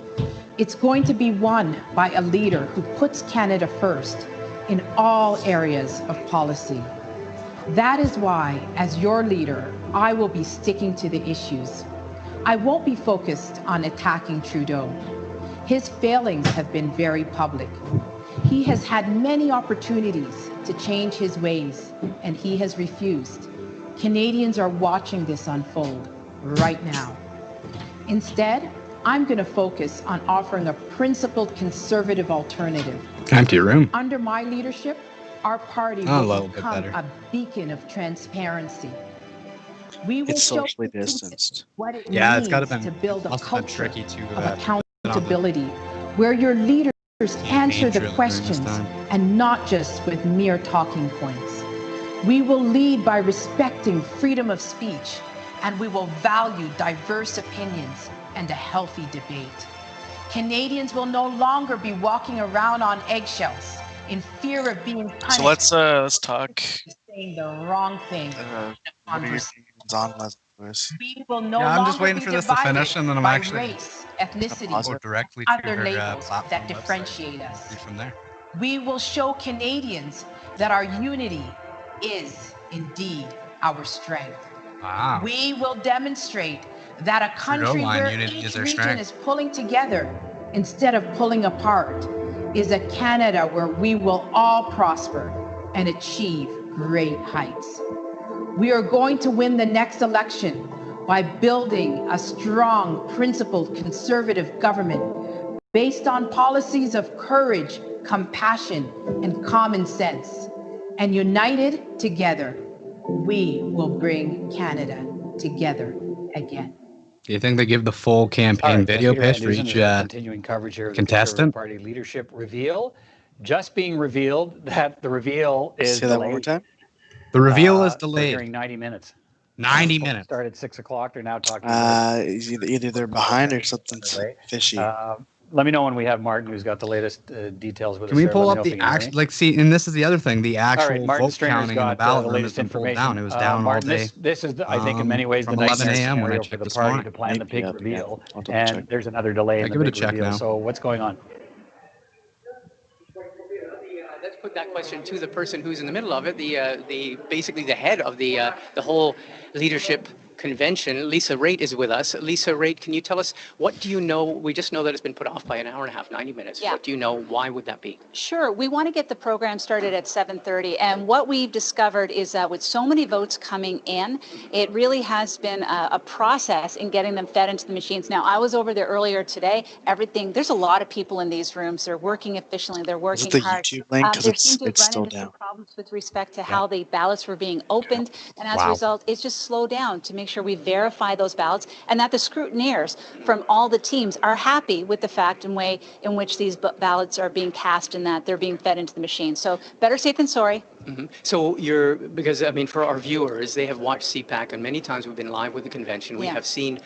It's going to be won by a leader who puts Canada first in all areas of policy. That is why, as your leader, I will be sticking to the issues. I won't be focused on attacking Trudeau. His failings have been very public. He has had many opportunities to change his ways, and he has refused. Canadians are watching this unfold right now. Instead, I'm going to focus on offering a principled conservative alternative. Empty room. Under my leadership, our party will become a beacon of transparency. We will It's show socially distanced. what it Yeah, it's means gotta to build a culture tricky to of accountability, where your leaders answer the questions and not just with mere talking points. We will lead by respecting freedom of speech, and we will value diverse opinions and a healthy debate. Canadians will no longer be walking around on eggshells in fear of being punished. So let's talk. Saying the wrong thing. What are your opinions on Leslyn Lewis? We will no I'm just longer waiting be for this to finish, and then I'm by actually race, ethnicity, go directly to other her labels platform that website. differentiate us. From there. We will show Canadians that our unity is indeed our strength. Wow. We will demonstrate that a country where each region is pulling together instead of pulling apart is a Canada where we will all prosper and achieve great heights. We are going to win the next election by building a strong, principled, conservative government based on policies of courage, compassion, and common sense. And united together, we will bring Canada together again. Do you think they give the full campaign video pitch for each continuing coverage here of the Conservative Party leadership reveal? Just being revealed that the reveal is Say that one more time. The reveal is delayed. During 90 minutes. 90 minutes. Started at 6 o'clock. They're now talking. Either they're behind or something's fishy. let me know when we have Martin, who's got the latest details with us. Can we there. pull Let me up know if the you can hear me. actual, like, see, and this is the other thing, the All actual right, Martin vote Stringer's counting in the got ballot the room has latest been pulled information. down. It was down all Martin, day. this is, I think, in many ways, the From 11 nightmare a.m. when I scenario for checked the this party morning. to plan the big reveal, I'll double and check. there's another delay in the Give it a big check reveal. now. So what's going on? Let's put that question to the person who's in the middle of it, the basically the head of the whole leadership convention. Lisa Raitt is with us. Lisa Raitt, can you tell us, what do you know? We just know that it's been put off by an hour and a half, 90 minutes. Yeah. What do you know? Why would that be? Sure. We want to get the program started at 7:30. And what we've discovered is that with so many votes coming in, it really has been a process in getting them fed into the machines. Now, I was over there earlier today. There's a lot of people in these rooms. They're working efficiently. They're working Is it the hard. YouTube link? Because There seemed to have it's run still into some down. problems with respect to how the ballots were being opened. And as a Wow. result, it's just slowed down to make sure we verify those ballots and that the scrutineers from all the teams are happy with the fact and way in which these ballots are being cast and that they're being fed into the machine. So better safe than sorry. So because I mean, for our viewers, they have watched CPAC, and many times we've been live with the convention. We Yeah. have seen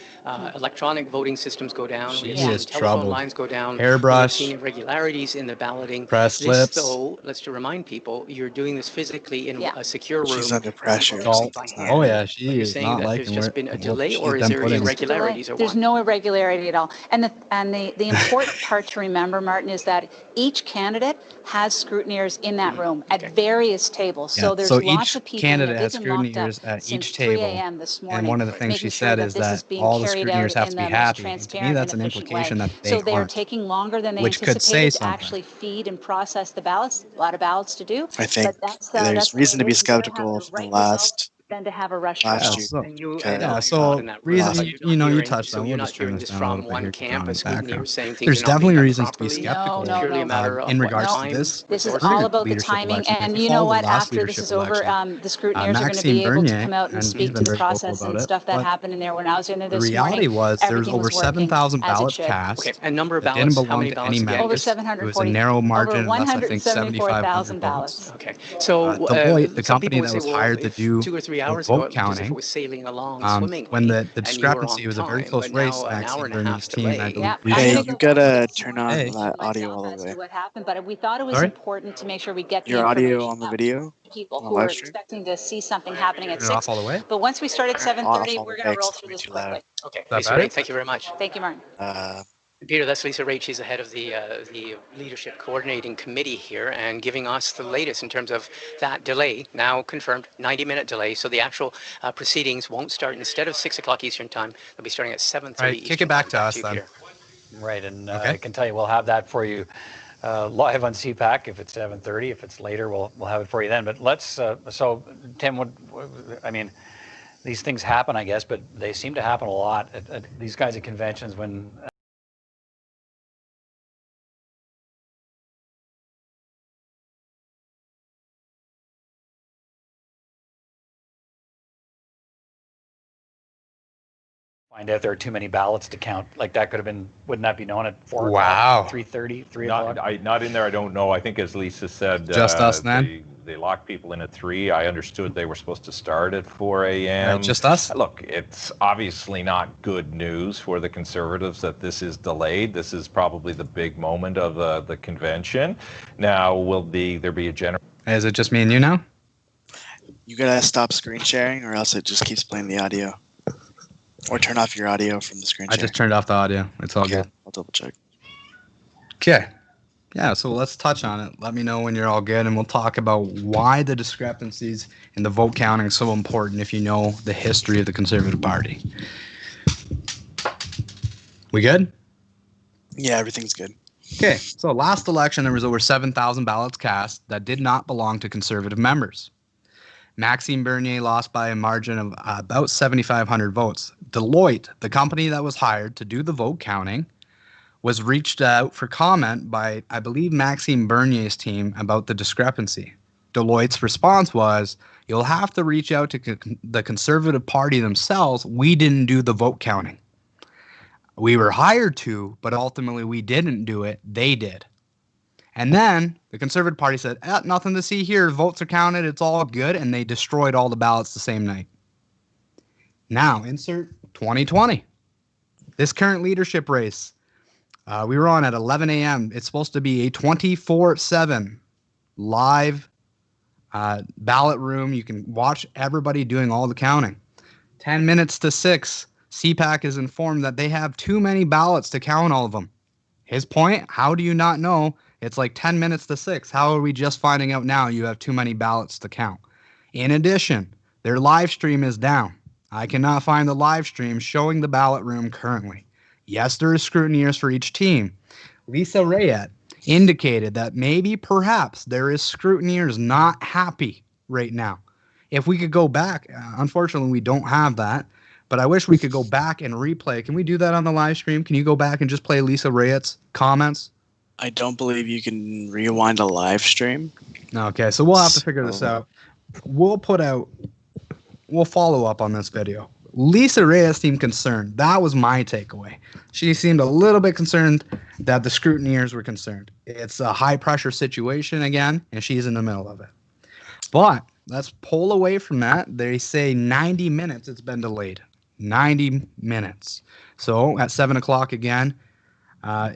electronic voting systems go down. She We have is seen telephone troubled. lines go down. Hairbrush. We've seen irregularities in the balloting. Press This, slips. though, let's to remind people, you're doing this physically in a secure room. She's under pressure. Oh yeah, she You're is saying not that liking there's just been a what delay, or she's is been there putting. irregularities, or There's what? no irregularity at all. And the important part to remember, Martin, is that each candidate has scrutineers in that room at various tables. So there's So lots each of people candidate that has they've been locked up scrutineers at since each 3 table. a.m. this morning. And one of the things she making sure said is this is that being all the carried scrutineers out have in to be the most happy. And to me, transparent that's and an efficient implication way. that they So they are aren't, taking longer than they which could say anticipated to something. actually feed and process the ballots. A lot of ballots to do. I think But that's there's the way reason to it be is. We'd rather have skeptical the from the right result last than to have a rush year. result. So, And you, so in that reason, room, you touched on. so We'll you're just not turn hearing this this down a from little bit one here. Keep camp, on in a the background. scrutineer saying things There's are not being definitely done reasons to be properly. skeptical. No, Purely a matter of in what, regards to time, this. This is resources? all about the leadership timing, election. If and you you know follow the what? last After this leadership is over, election, the scrutineers are going to Maxime be able Bernier, to come out and and he's speak to been the very vocal process about and it, stuff that but happened in there. When I was in there the this reality morning, was there's everything over was working 7,000 as it ballots should. cast Okay, a number of that didn't ballots. How belong many to ballots any again? Over members. It was a 740, narrow over margin, less I think 174,000 7,500 votes. ballots. Okay, so Deloitte, the some company people would that say, was well, hired to if do 2 or 3 the hours ago, vote it was as if it counting, was sailing along when swimmingly, the and you were discrepancy on was a very time, close but now race, an hour Maxime and a Bernier's half team, I delay. believe, Yeah, reached I'm Hey, going to you go back and gotta listen to turn the on conversation that audio myself all the as way. to what happened, but we thought it was Sorry? important to make sure we get the Your audio information on the out to video people on the who are live stream expecting to see something happening at Turn it off 6. all the way. But once we start at off 7:30, all we're the going way to roll 'cause it's through way this too quickly. loud. Okay, Is that Lisa better? Raitt, thank you very much. Thank you, Martin. Peter, that's Lisa Raitt. She's the head of the leadership coordinating committee here, and giving us the latest in terms of that delay. Now confirmed, 90-minute delay. So the actual proceedings won't start, instead of 6 o'clock Eastern time. They'll be starting at 7:30 All right, Eastern kick it back time. to us you, then. Peter. Right, and Okay. I can tell you we'll have that for you live on CPAC if it's 7:30. If it's later, we'll have it for you then. But let's. So Tim, I mean, these things happen, I guess, but they seem to happen a lot at these kinds of conventions when. Find out there are too many ballots to count. Like that could have been, wouldn't that be known at 4 Wow. o'clock, 3:30, 3 o'clock? Not in there. I don't know. I think, as Lisa said, Just us then? They locked people in at 3. I understood they were supposed to start at 4 a.m. Just us? Look, it's obviously not good news for the Conservatives that this is delayed. This is probably the big moment of the convention. Now, will there be a general? Is it just me and you now? You gotta stop screen sharing, or else it just keeps playing the audio. Or turn off your audio from the screen I share. just turned off the audio. It's all good. I'll double check. Okay. Yeah, so let's touch on it. Let me know when you're all good, and we'll talk about why the discrepancies in the vote counting is so important if you know the history of the Conservative Party. We good? Yeah, everything's good. Okay, so last election, there was over 7,000 ballots cast that did not belong to Conservative members. Maxime Bernier lost by a margin of about 7,500 votes. Deloitte, the company that was hired to do the vote counting, was reached out for comment by, I believe, Maxime Bernier's team about the discrepancy. Deloitte's response was, you'll have to reach out to the Conservative Party themselves. We didn't do the vote counting. We were hired to, but ultimately we didn't do it. They did. And then the Conservative Party said, nothing to see here. Votes are counted. It's all good. And they destroyed all the ballots the same night. Now, insert 2020. This current leadership race. We were on at 11 a.m. It's supposed to be a 24/7 live ballot room. You can watch everybody doing all the counting. 10 minutes to 6, CPAC is informed that they have too many ballots to count all of them. His point, how do you not know? It's like 10 minutes to 6. How are we just finding out now you have too many ballots to count? In addition, their live stream is down. I cannot find the live stream showing the ballot room currently. Yes, there is scrutineers for each team. Lisa Rayette indicated that maybe, perhaps, there is scrutineers not happy right now. If we could go back, unfortunately, we don't have that, but I wish we could go back and replay. Can we do that on the live stream? Can you go back and just play Lisa Rayette's comments? I don't believe you can rewind a live stream. Okay, so we'll have to figure this out. We'll follow up on this video. Lisa Reyes seemed concerned. That was my takeaway. She seemed a little bit concerned that the scrutineers were concerned. It's a high-pressure situation again, and she's in the middle of it. But let's pull away from that. They say 90 minutes it's been delayed. 90 minutes. So at 7 o'clock again,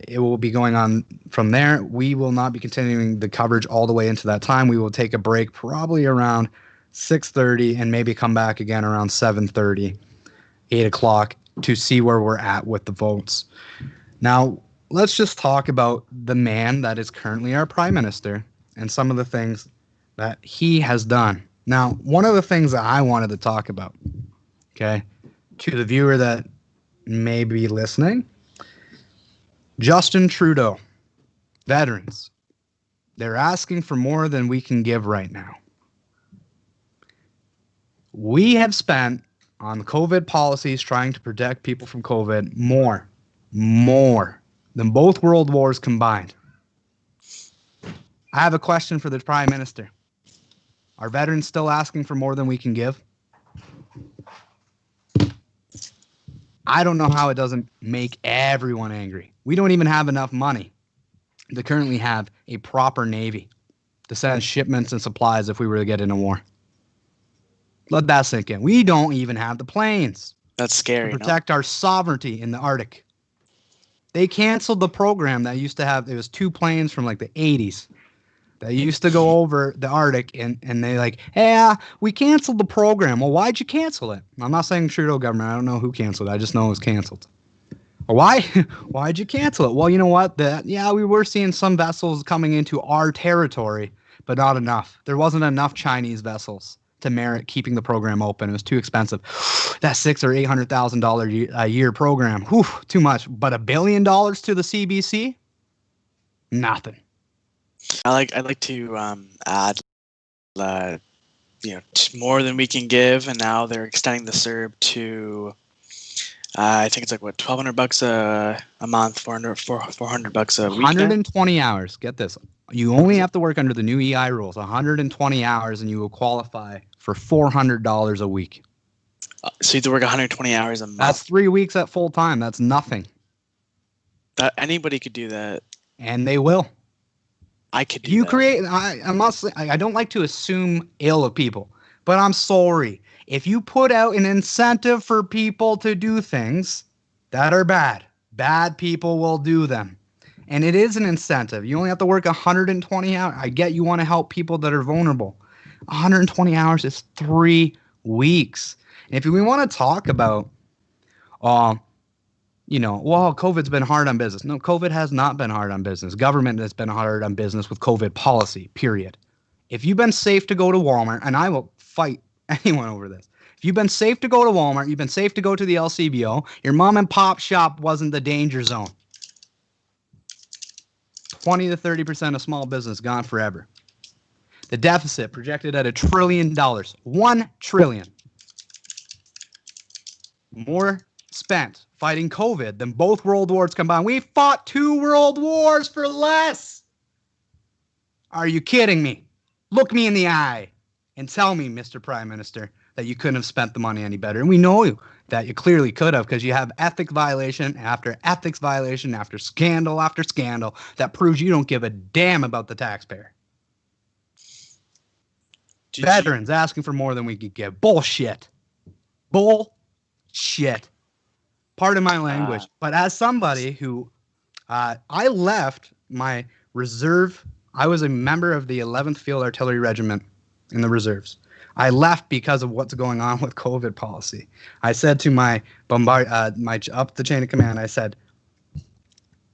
it will be going on from there. We will not be continuing the coverage all the way into that time. We will take a break probably around 6:30 and maybe come back again around 7:30, 8 o'clock to see where we're at with the votes. Now, let's just talk about the man that is currently our prime minister and some of the things that he has done. Now, one of the things that I wanted to talk about, okay, to the viewer that may be listening, Justin Trudeau, veterans, they're asking for more than we can give right now. We have spent on COVID policies trying to protect people from COVID more than both world wars combined. I have a question for the Prime Minister. Are veterans still asking for more than we can give? I don't know how it doesn't make everyone angry. We don't even have enough money to currently have a proper Navy to send shipments and supplies if we were to get in a war. Let that sink in. We don't even have the planes. That's scary. To protect our sovereignty in the Arctic. They canceled the program that used to have, it was 2 planes from like the 80s that used to go over the Arctic, and they like, hey, we canceled the program. Well, why'd you cancel it? I'm not saying Trudeau government. I don't know who canceled it. I just know it was canceled. Or why'd you cancel it? Well, you know what? We were seeing some vessels coming into our territory, but not enough. There wasn't enough Chinese vessels to merit keeping the program open. It was too expensive. That $600,000 or $800,000 a year program, whew, too much. But $1 billion to the CBC, nothing. I'd like to add, more than we can give, and now they're extending the CERB to, I think it's like what, $1,200 a month, $400 a week. 120 hours. Get this. You only have to work under the new EI rules, 120 hours, and you will qualify for $400 a week. So you have to work 120 hours a month. That's 3 weeks at full time. That's nothing. That anybody could do that, and they will. I could do that. I don't like to assume ill of people, but I'm sorry. If you put out an incentive for people to do things that are bad people will do them. And it is an incentive. You only have to work 120 hours. I get you want to help people that are vulnerable. 120 hours is 3 weeks. And if we want to talk about, COVID's been hard on business. No, COVID has not been hard on business. Government has been hard on business with COVID policy, period. If you've been safe to go to Walmart, and I will fight anyone over this. If you've been safe to go to Walmart, you've been safe to go to the LCBO, your mom and pop shop wasn't the danger zone. 20 to 30% of small business gone forever. The deficit projected at $1 trillion. $1 trillion. More spent fighting COVID than both world wars combined. We fought 2 world wars for less. Are you kidding me? Look me in the eye and tell me, Mr. Prime Minister, that you couldn't have spent the money any better. And we know that you clearly could have, because you have ethics violation after ethics violation after scandal that proves you don't give a damn about the taxpayer. Veterans asking for more than we could give. Bullshit. Bullshit. Pardon my language. But as somebody who I left my reserve. I was a member of the 11th Field Artillery Regiment in the reserves. I left because of what's going on with COVID policy. I said to my up the chain of command, I said,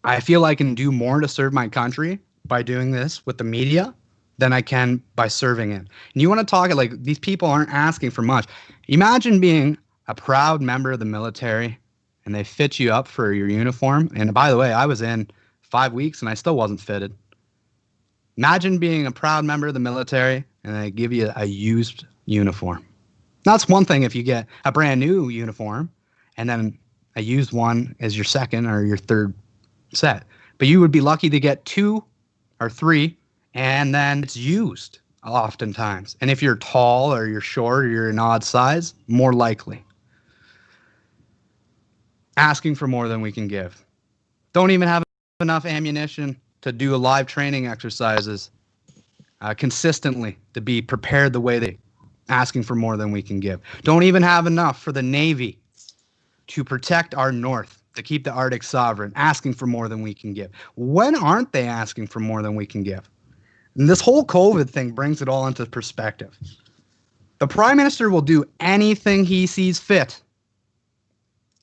I feel I can do more to serve my country by doing this with the media than I can by serving it. And you want to talk like these people aren't asking for much. Imagine being a proud member of the military and they fit you up for your uniform. And by the way, I was in 5 weeks and I still wasn't fitted. Imagine being a proud member of the military and they give you a used uniform. That's one thing if you get a brand new uniform and then a used one as your second or your third set. But you would be lucky to get 2 or 3 and then it's used oftentimes. And if you're tall or you're short or you're an odd size, more likely. Asking for more than we can give. Don't even have enough ammunition to do live training exercises consistently to be prepared the way they asking for more than we can give. Don't even have enough for the Navy to protect our north, to keep the Arctic sovereign, asking for more than we can give. When aren't they asking for more than we can give? And this whole COVID thing brings it all into perspective. The Prime Minister will do anything he sees fit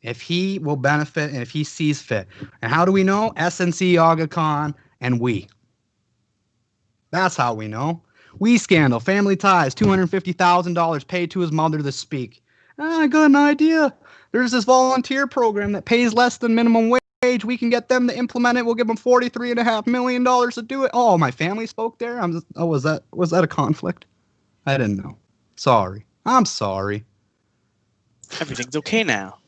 if he will benefit and if he sees fit. And how do we know? SNC, Aga Khan, and we. That's how we know. We scandal, family ties, $250,000 paid to his mother to speak. I got an idea. There's this volunteer program that pays less than minimum wage. We can get them to implement it. We'll give them $43.5 million to do it. Oh, my family spoke there. Was that a conflict? I didn't know. Sorry. I'm sorry. Everything's okay now.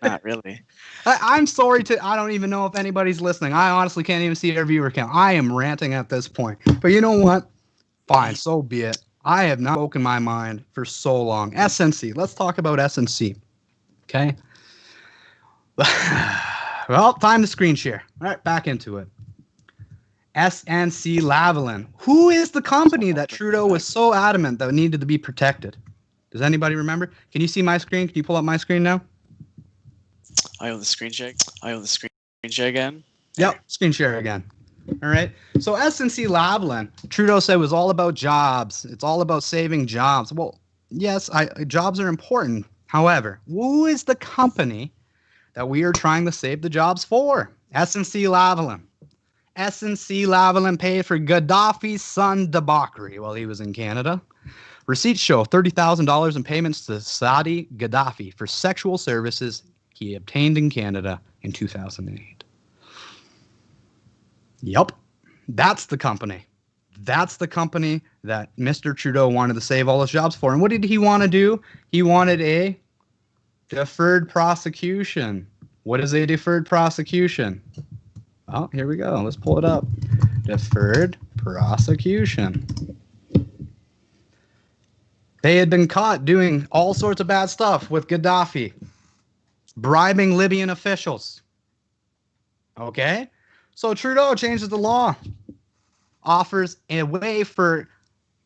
Not really. I'm sorry I don't even know if anybody's listening. I honestly can't even see our viewer count. I am ranting at this point. But you know what? Fine, so be it. I have not spoken my mind for so long. SNC. Let's talk about SNC. Okay. Well, time to screen share. All right, back into it. SNC Lavalin. Who is the company that Trudeau was so adamant that needed to be protected? Does anybody remember? Can you see my screen? Can you pull up my screen now? I own the screen share. Again. Yep, screen share again. All right. So SNC Lavalin, Trudeau said was all about jobs. It's all about saving jobs. Well, yes, jobs are important. However, who is the company that we are trying to save the jobs for? SNC Lavalin. SNC Lavalin paid for Gaddafi's son debauchery while he was in Canada. Receipts show $30,000 in payments to Saudi Gaddafi for sexual services he obtained in Canada in 2008. Yep, that's the company. That's the company that Mr. Trudeau wanted to save all his jobs for. And what did he want to do? He wanted a deferred prosecution. What is a deferred prosecution? Oh, here we go. Let's pull it up. Deferred prosecution. They had been caught doing all sorts of bad stuff with Gaddafi, bribing Libyan officials. Okay? So Trudeau changes the law, offers a way for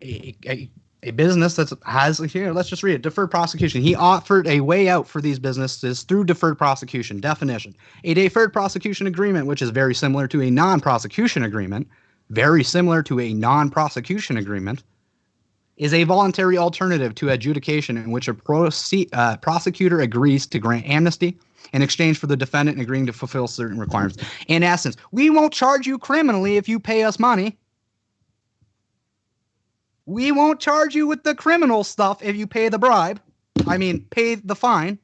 a business that has, here, let's just read it, deferred prosecution. He offered a way out for these businesses through deferred prosecution. Definition: a deferred prosecution agreement, which is very similar to a non-prosecution agreement, is a voluntary alternative to adjudication in which a prosecutor agrees to grant amnesty in exchange for the defendant agreeing to fulfill certain requirements. In essence, we won't charge you criminally if you pay us money. We won't charge you with the criminal stuff if you pay the bribe. Pay the fine.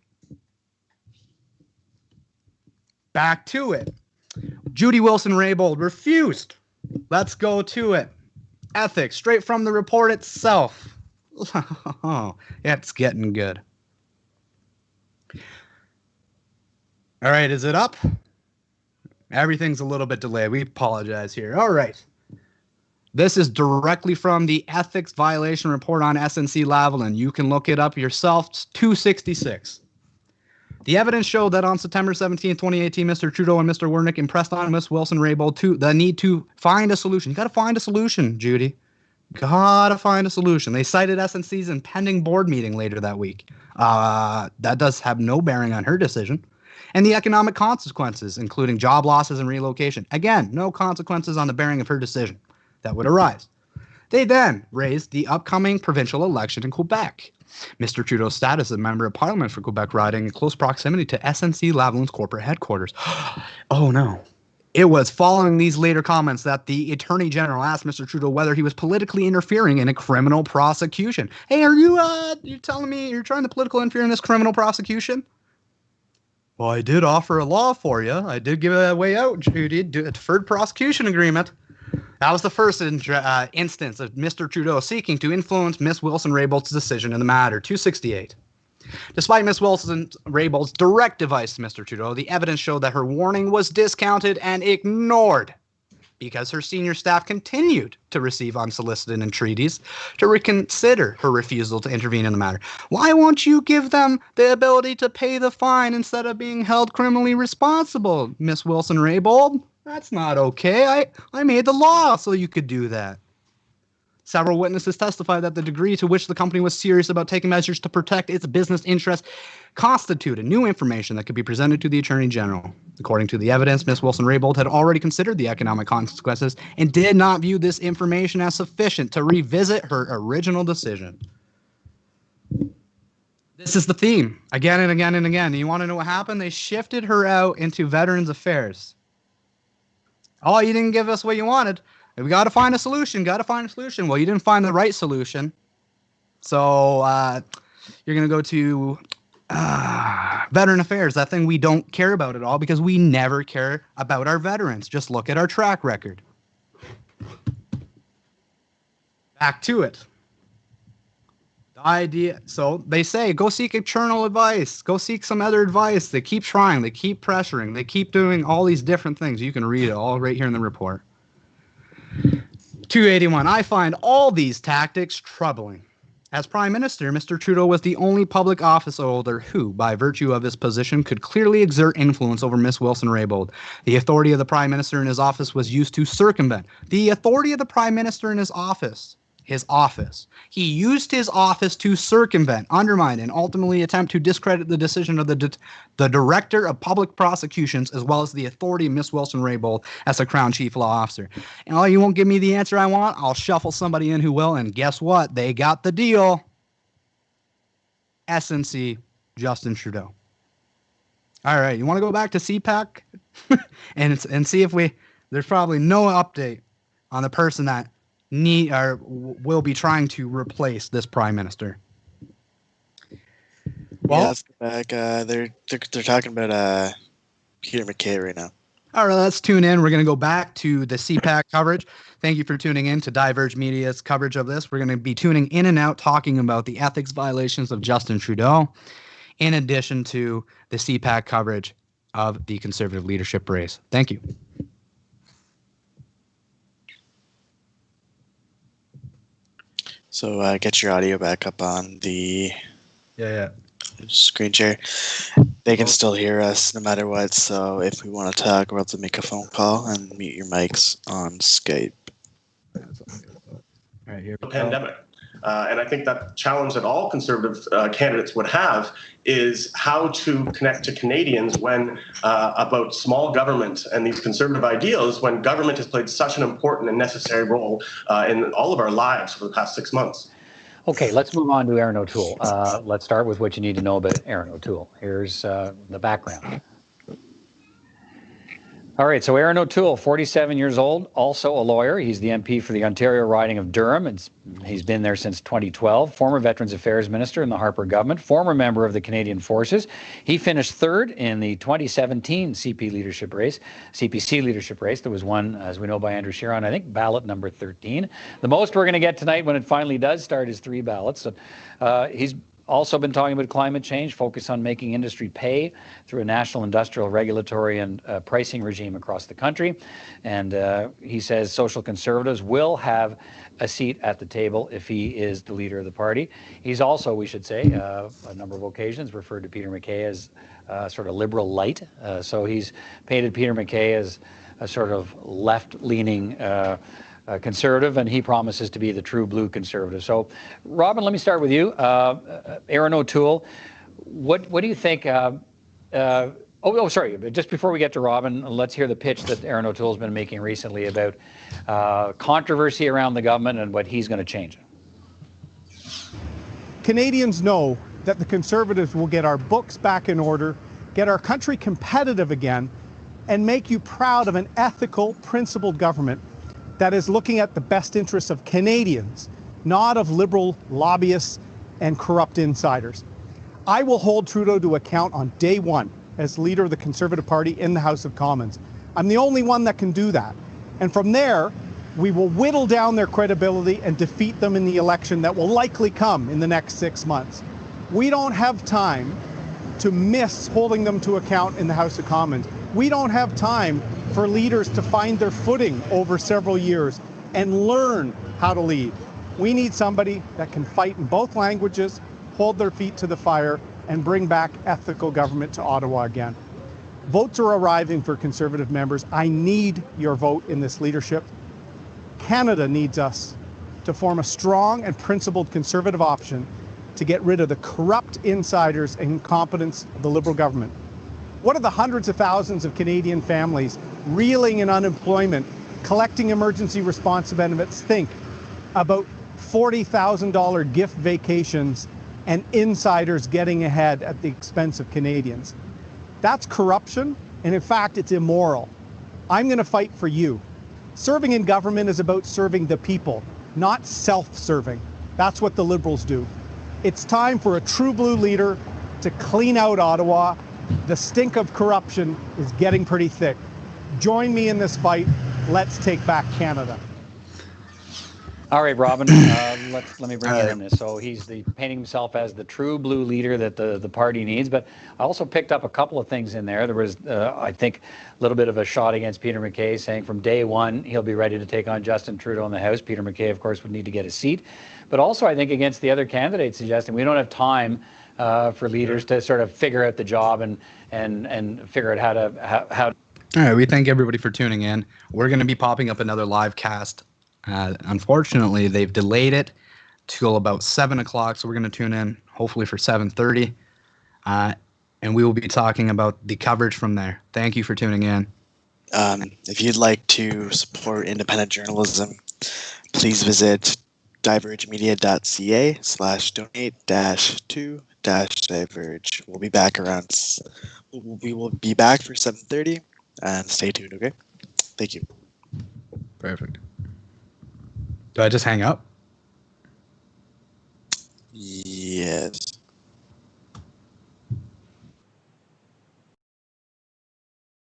Back to it. Judy Wilson-Raybould refused. Let's go to it. Ethics, straight from the report itself. Oh, it's getting good. All right, is it up? Everything's a little bit delayed. We apologize here. All right. This is directly from the ethics violation report on SNC Lavalin. You can look it up yourself. It's 266. The evidence showed that on September 17, 2018, Mr. Trudeau and Mr. Wernick impressed on Ms. Wilson-Raybould the need to find a solution. You got to find a solution, Judy. Got to find a solution. They cited SNC's impending board meeting later that week. That does have no bearing on her decision. and the economic consequences, including job losses and relocation. Again, no consequences on the bearing of her decision that would arise. They then raised the upcoming provincial election in Quebec. Mr. Trudeau's status as a member of Parliament for Quebec riding in close proximity to SNC-Lavalin's corporate headquarters. Oh no. It was following these later comments that the Attorney General asked Mr. Trudeau whether he was politically interfering in a criminal prosecution. Hey, are you telling me you're trying to political interfere in this criminal prosecution? Well, I did offer a law for you. I did give a way out, Judy, a deferred prosecution agreement. That was the first instance of Mr. Trudeau seeking to influence Ms. Wilson-Raybould's decision in the matter. 268. Despite Ms. Wilson-Raybould's direct advice to Mr. Trudeau, the evidence showed that her warning was discounted and ignored because her senior staff continued to receive unsolicited entreaties to reconsider her refusal to intervene in the matter. Why won't you give them the ability to pay the fine instead of being held criminally responsible, Ms. Wilson-Raybould? That's not okay. I made the law so you could do that. Several witnesses testified that the degree to which the company was serious about taking measures to protect its business interests constituted new information that could be presented to the Attorney General. According to the evidence, Ms. Wilson-Raybould had already considered the economic consequences and did not view this information as sufficient to revisit her original decision. This is the theme, again and again and again. You want to know what happened? They shifted her out into Veterans Affairs. Oh, you didn't give us what you wanted. We got to find a solution. Well, you didn't find the right solution. So you're going to go to Veteran Affairs, that thing we don't care about at all because we never care about our veterans. Just look at our track record. Back to it. The idea. So they say, go seek external advice. Go seek some other advice. They keep trying. They keep pressuring. They keep doing all these different things. You can read it all right here in the report. 281. I find all these tactics troubling. As Prime Minister, Mr. Trudeau was the only public office holder who, by virtue of his position, could clearly exert influence over Ms. Wilson-Raybould. The authority of the Prime Minister in his office was used to circumvent. The authority of the Prime Minister in his office. He used his office to circumvent, undermine, and ultimately attempt to discredit the decision of the Director of Public Prosecutions, as well as the authority of Ms. Wilson-Raybould as a Crown Chief Law Officer. And you won't give me the answer I want, I'll shuffle somebody in who will, and guess what? They got the deal. SNC, Justin Trudeau. All right, you want to go back to CPAC and see if there's probably no update on the person that will be trying to replace this Prime Minister. Well, yeah, let's go back. They're talking about Peter MacKay right now. All right, let's tune in. We're going to go back to the CPAC coverage. Thank you for tuning in to Diverge Media's coverage of this. We're going to be tuning in and out, talking about the ethics violations of Justin Trudeau, in addition to the CPAC coverage of the Conservative leadership race. Thank you. So get your audio back up on the screen share. They can still hear us no matter what. So if we want to talk, we'll have to make a phone call and mute your mics on Skype. All right, here we go. Pandemic. And I think that challenge that all Conservative candidates would have is how to connect to Canadians when about small government and these Conservative ideals when government has played such an important and necessary role in all of our lives for the past 6 months. Okay, let's move on to Aaron O'Toole. Let's start with what you need to know about Aaron O'Toole. Here's the background. All right, so Aaron O'Toole, 47 years old, also a lawyer. He's the MP for the Ontario riding of Durham. He's been there since 2012. Former Veterans Affairs Minister in the Harper government, former member of the Canadian Forces. He finished third in the 2017 CPC leadership race that was won, as we know, by Andrew Scheer, I think ballot number 13. The most we're going to get tonight when it finally does start is 3 ballots. So, he's also been talking about climate change, focus on making industry pay through a national industrial regulatory and pricing regime across the country. And he says social conservatives will have a seat at the table if he is the leader of the party. He's also, we should say, a number of occasions referred to Peter MacKay as sort of liberal light. So he's painted Peter MacKay as a sort of left-leaning conservative, and he promises to be the true blue conservative. So, Robin, let me start with you. Aaron O'Toole, what do you think? Sorry. But just before we get to Robin, let's hear the pitch that Aaron O'Toole's been making recently about controversy around the government and what he's going to change. Canadians know that the Conservatives will get our books back in order, get our country competitive again, and make you proud of an ethical, principled government that is looking at the best interests of Canadians, not of liberal lobbyists and corrupt insiders. I will hold Trudeau to account on day one as leader of the Conservative Party in the House of Commons. I'm the only one that can do that. And from there, we will whittle down their credibility and defeat them in the election that will likely come in the next 6 months. We don't have time to miss holding them to account in the House of Commons. We don't have time for leaders to find their footing over several years and learn how to lead. We need somebody that can fight in both languages, hold their feet to the fire, and bring back ethical government to Ottawa again. Votes are arriving for Conservative members. I need your vote in this leadership. Canada needs us to form a strong and principled Conservative option to get rid of the corrupt insiders and incompetence of the Liberal government. What are the hundreds of thousands of Canadian families reeling in unemployment, collecting emergency response benefits think about $40,000 gift vacations and insiders getting ahead at the expense of Canadians? That's corruption, and in fact, it's immoral. I'm going to fight for you. Serving in government is about serving the people, not self-serving. That's what the Liberals do. It's time for a true blue leader to clean out Ottawa. The stink of corruption is getting pretty thick. Join me in this fight. Let's take back Canada. All right, Robin, let me bring you in this. So he's painting himself as the true blue leader that the party needs. But I also picked up a couple of things in there. There was, I think, a little bit of a shot against Peter MacKay, saying from day one he'll be ready to take on Justin Trudeau in the House. Peter MacKay, of course, would need to get a seat. But also, I think, against the other candidates, suggesting we don't have time for leaders to sort of figure out the job and figure out how to. All right, we thank everybody for tuning in. We're going to be popping up another live cast. Unfortunately, they've delayed it till about 7 o'clock, so we're going to tune in hopefully for 7:30, and we will be talking about the coverage from there. Thank you for tuning in. If you'd like to support independent journalism, please visit divergmedia.ca/donate-to-diverge. We'll be back we will be back for 7:30, and stay tuned, okay? Thank you. Perfect. Do I just hang up? Yes.